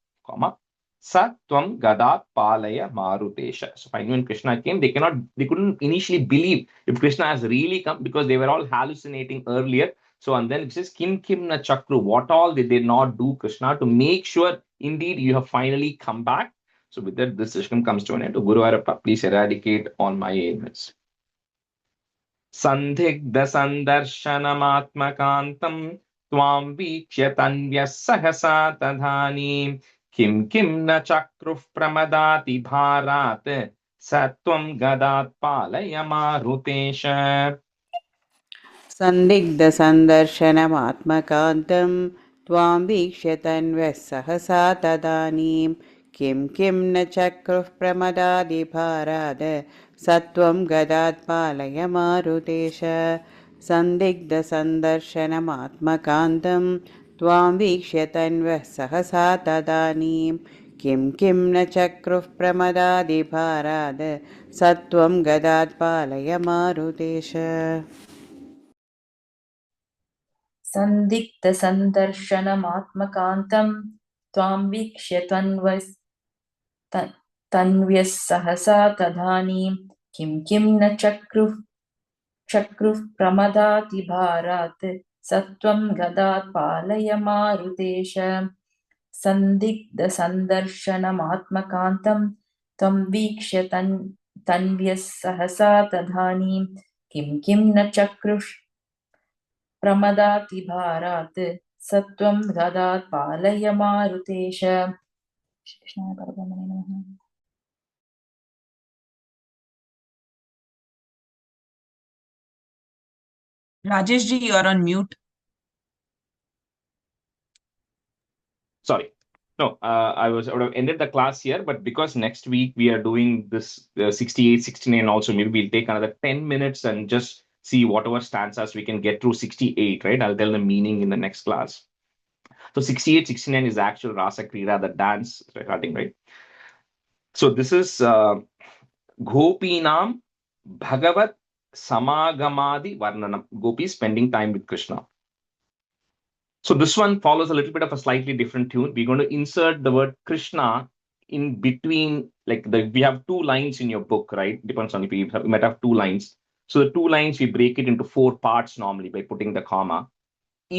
sa tvam gadat palaya marutesha. So finally when Krishna came, they couldn't initially believe if Krishna has really come, because they were all hallucinating earlier. So and then it says kim kim na chakru, what all did they not do, Krishna, to make sure indeed you have finally come back. So with that, this session comes to an end. Guru Arappa, please eradicate all my ailments. संदिग्ध संदर्शनमात्मकान्तं त्वां वीक्ष्य तन्व्यः सहसा तदानीं किं किं न चक्रुः प्रमदाति भारात् स त्वं गदात् पालय मारुतेश. सन्दिग्धसन्दर्शनमात्मकान्तं त्वां वीक्ष्य तन्वः सहसा तदानीं किं किं न चक्रुः प्रमदादिभाराद स त्वं गदात् पालय मारुतेश. सन्दिग्धसन्दर्शनमात्मकान्तं त्वां वीक्ष्य तन्वः सहसा तदानीं किं किं न चक्रुः प्रमदादिभाराद स त्वं गदात् पालय मारुतेश. सन्दिग्धसन्दर्शनमात्मकान्तं त्वां वीक्ष्य तन्व्यः सहसा तदानीं किं किं न चक्रुः प्रमदाति भारात् स त्वं गदात् पालय मारुतेश. सन्दिग्धसन्दर्शनमात्मकान्तं त्वं वीक्ष्य तन्व्यः सहसा तदानीं किं किं न चक्रुः प्रमदाति भारात् स त्वं गदात् पालय मारुतेश. कृष्णाय परब्रह्मणे नमः. Rajesh ji, you are on mute. Sorry. No, I would have ended the class here, but because next week we are doing this 68, 69 also, maybe we'll take another 10 minutes and just see whatever stanzas we can get through 68, right? I'll tell the meaning in the next class. So 68, 69 is the actual Rasa Krida, the dance starting, right? So this is Gopinam Bhagavat Samagamadi Varnanam. Gopis spending time with Krishna. So this one follows a little bit of a slightly different tune. We're going to insert the word Krishna in between, like we have two lines in your book, right? Depends on if you might have two lines. So the two lines, we break it into four parts normally by putting the comma.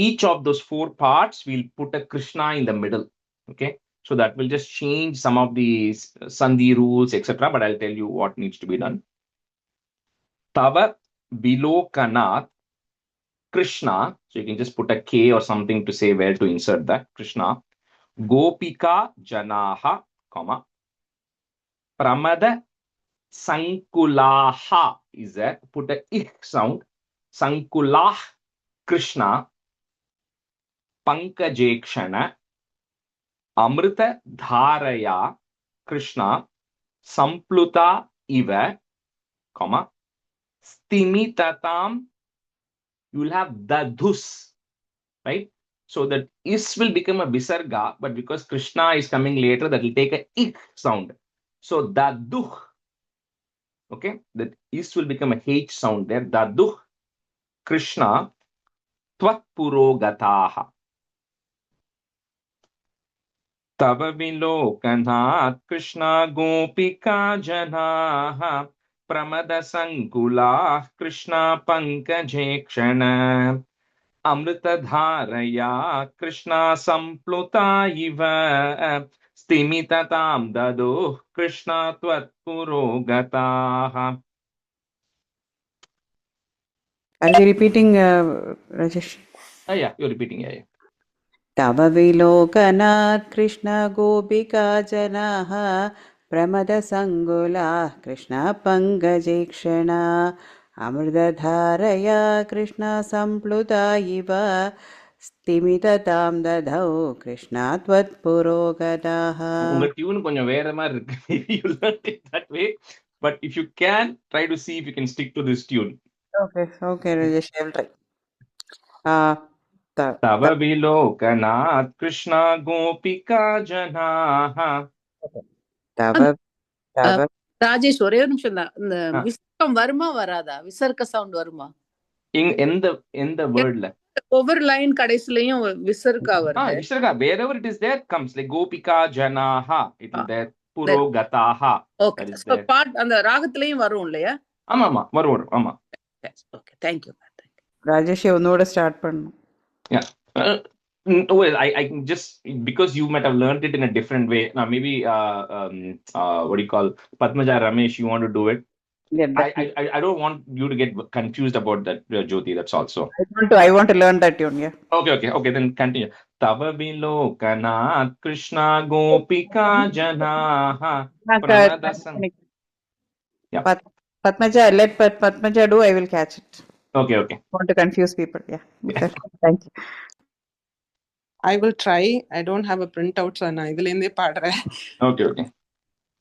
Each of those four parts, we'll put a Krishna in the middle. Okay. So that will just change some of the Sandhi rules, etc. But I'll tell you what needs to be done. Tava Bilokanat Krishna. So you can just put a K or something to say where to insert that. Krishna. Gopika Janaha, comma. Pramada Sankulaha is there. Put a ich sound. Sankulah Krishna. Pankajekshana. Amrita Dharaya Krishna. Sampluta Iva, comma. Stimitatam. You will have dadhus, right? So that is will become a visarga, but because Krishna is coming later, that will take a ik sound. So daduh, okay, that is will become a h sound there. Daduh Krishna tvat purogataha. Tava vilokanat Krishna gopika janaha pramada sankulah Krishna pankajekshana. Amritadharaya Krishna sampluta iva stimitatam dado Krishna tvat purogataha. Are you repeating, Rajesh? Yeah, you're repeating. Yeah. तव विलोकनात् कृष्ण गोपिका जनाः प्रमदसङ्गुलाः कृष्ण पङ्कजेक्षणा अमृतधारया कृष्ण सम्प्लुता इव स्तिमिततां दधौ कृष्ण त्वत्पुरोगताः. உங்க tune கொஞ்சம் வேற மாதிரி இருக்கு. You learned it that way, but if you can try to see if you can stick to this tune. Okay, Rajesh, I will try. तव विलोकनात् कृष्ण गोपिका जनाः. तव तव ராஜேஷ் ஒரே ஒரு நிமிஷம் தான். இந்த விசர்க்கம் வருமா வராதா? விசர்க்க சவுண்ட் வருமா? எந்த வேர்ட்ல? ஒவ்வொரு லைன் கடைசிலயும் விசர்க்கா வருது. விசர்க்கா wherever it is there comes, like gopika janaha, it is there. purogataha. Okay, so part அந்த ராகத்திலயும் வரும் இல்லையா? ஆமா வரும். ஆமா. Okay, thank you. ராஜேஷ் ஒன்னோட ஸ்டார்ட் பண்ணனும். Yeah. Well, I can just, because you might have learned it in a different way. Now, maybe, what do you call, Padmaja, Ramesh, you want to do it? Yeah, I don't want you to get confused about that, Jyoti, that's also. I want to learn that tune, yeah. Okay, then continue. Tava vilokanat Krishna gopika janaha pramadasam. Yeah. Padmaja, let Padmaja do, I will catch it. Okay. I want to confuse people, yeah. Thank you. I will try. I don't have a printout, so I will padre. Okay.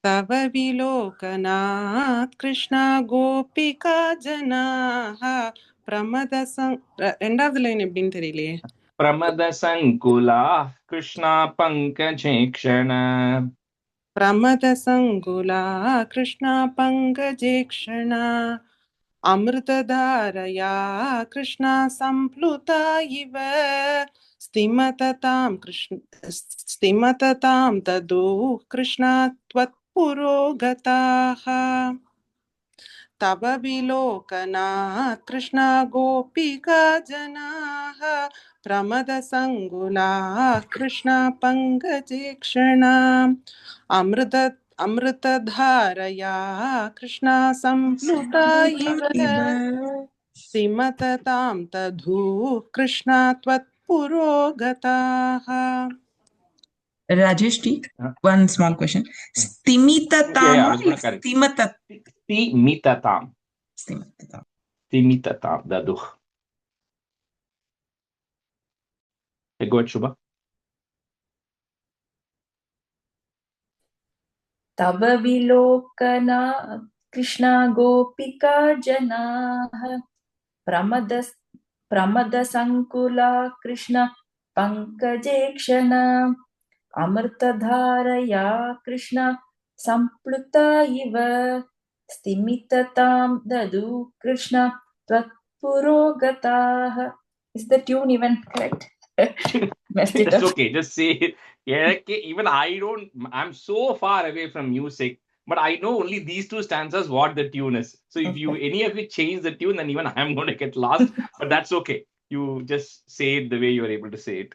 Tava vilokanat Krishna gopika janaha pramadasam. Rendavathu line eppdin theriyale. Pramadasankula Krishna pankajekshana. Pramadasangula Krishna pankajekshana. Amritadharaya Krishna sampluta iva stimatatam tadu Krishna tvatpurogataha. Tava vilokanat Krishna gopika janaha pramadasangula Krishna pankajekshana. Amritadharaya Krishna sampluta iva stimatatam tadhu Krishna tvatpurogataha. Rajesh T, one small question. Stimitatam or Stimitatam. Stimitatam, daduh. Go ahead, Shubha. तव विलोकना कृष्णा गोपिका जनाः प्रमदसङ्कुला कृष्ण पङ्कजेक्षणा अमृतधारया कृष्ण सम्प्लुता इव स्तिमिततां ददु Krishna त्वत्पुरोगताः. Is the tune even correct? Messed it That's up. okay. Just say it. Yeah, okay. Even I'm so far away from music, but I know only these two stanzas what the tune is. So if any of you change the tune, then even I'm going to get lost. But that's okay. You just say it the way you are able to say it.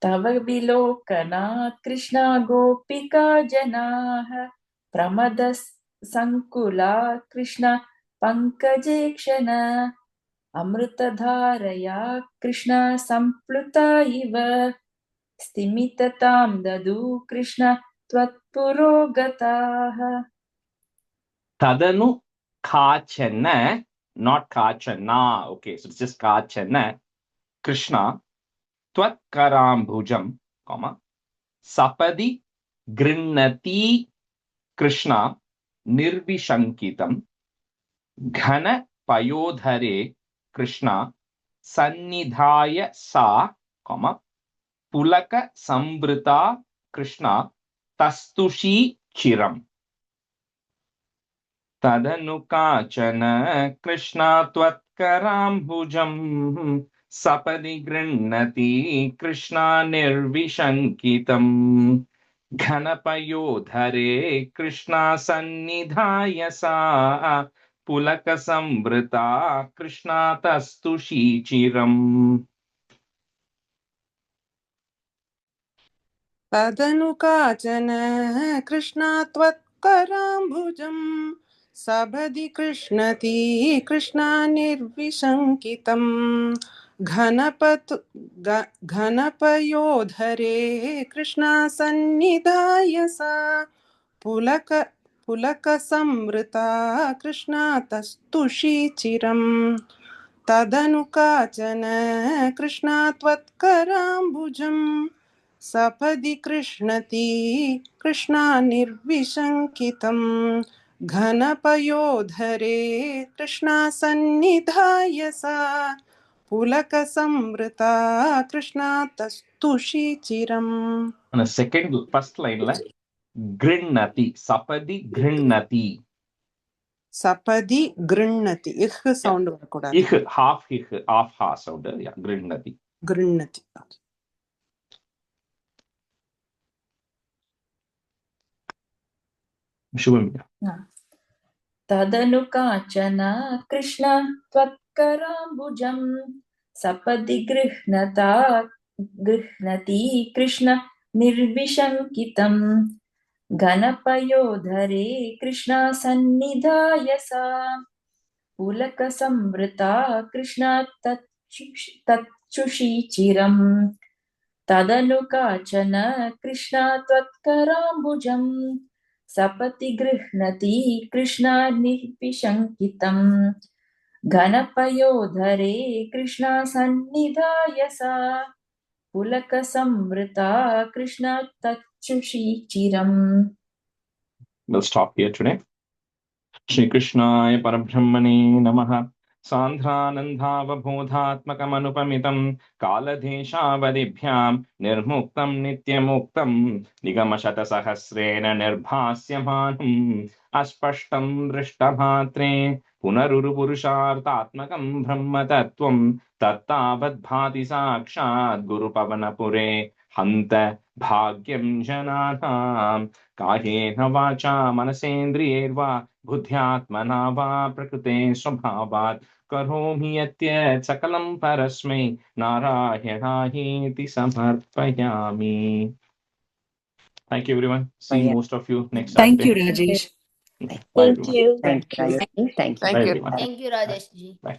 तव विलोकनात् कृष्णा गोपिका जनाः प्रमदसङ्कुला कृष्ण पङ्कजे क्षण अमृतधारया कृष्ण सम्प्लुता इव स्तिमिततां ददु Krishna त्वत्पुरोगताः Tadanu kachana, not kachana. Okay, so it's just kachana. Krishna, tvat karambhujam, comma, sapadi grinnati Krishna, nirvishankitam, ghana payodhare Krishna, sannidhaya sa, comma, pulaka sambrita Krishna, tastushi chiram. तदनु काचन कृष्णा त्वत्कराम्बुजम् सपदि गृह्णति कृष्णा निर्विशङ्कितम् घनपयोधरे कृष्णा सन्निधाय सा पुलकसंवृता कृष्णा तस्तुषीचिरम्. तदनु काचन कृष्णा त्वत्कराम्बुजम् सभदि कृष्णति कृष्णा निर्विशङ्कितम् घनपयोधरे कृष्णा सन्निधाय सा पुलकसंवृता कृष्णा तस्तुषीचिरम् तदनु काचन कृष्णा त्वत्कराम्बुजम् सपदि कृष्णति कृष्णा निर्विशङ्कितम् घनपयोधरे कृष्णा सन्निधाय सा पुलकसंवृता Krishna तस्तुषीचिरम्. On a second, first line la grinnati, sapadi grinnati. सपदि गृह्णति इह साउंड वरकूடாது Ich, half ha sound, yeah, grinnati. गृह्णति Shubham. तदनु काचन कृष्ण त्वत्कराम्बुजम् सपदि गृह्णति कृष्ण निर्विशङ्कितम् घनपयोधरे कृष्ण सन्निधाय सा पुलकसंवृता कृष्ण तच्छुषीचिरम् तदनु काचन कृष्ण त्वत्कराम्बुजम् सपति गृह्णति कृष्ण निर्विशङ्कितम् घनपयोधरे कृष्ण सन्निधाय सा पुलकसंवृता Krishna तच्छुषीचिरम्. We'll stop here today. Shri Krishnaya Parabrahmane Namaha. Sandhanandhavabodhatmakamanupamitam kaladeshavadibhyam nirmuktam nityamuktam nigamashatasahasrena nirbhasyamanam aspashtam drishtamatre punarurupurushartatmakam brahmatattvam tattabhati sakshat gurupavanapure hanta bhagyam jananam कायेन वाचा मनसेन्द्रियैर्वा बुद्ध्यात्मना वा प्रकृते स्वभावात् करोमि यत् सकलं परस्मै नारायणायेति समर्पयामि. Thank you everyone. See most of you next Thank Saturday. you, Rajesh. Bye Thank everyone. you. Thank you. Bye everyone. Thank you, Rajesh ji. Bye.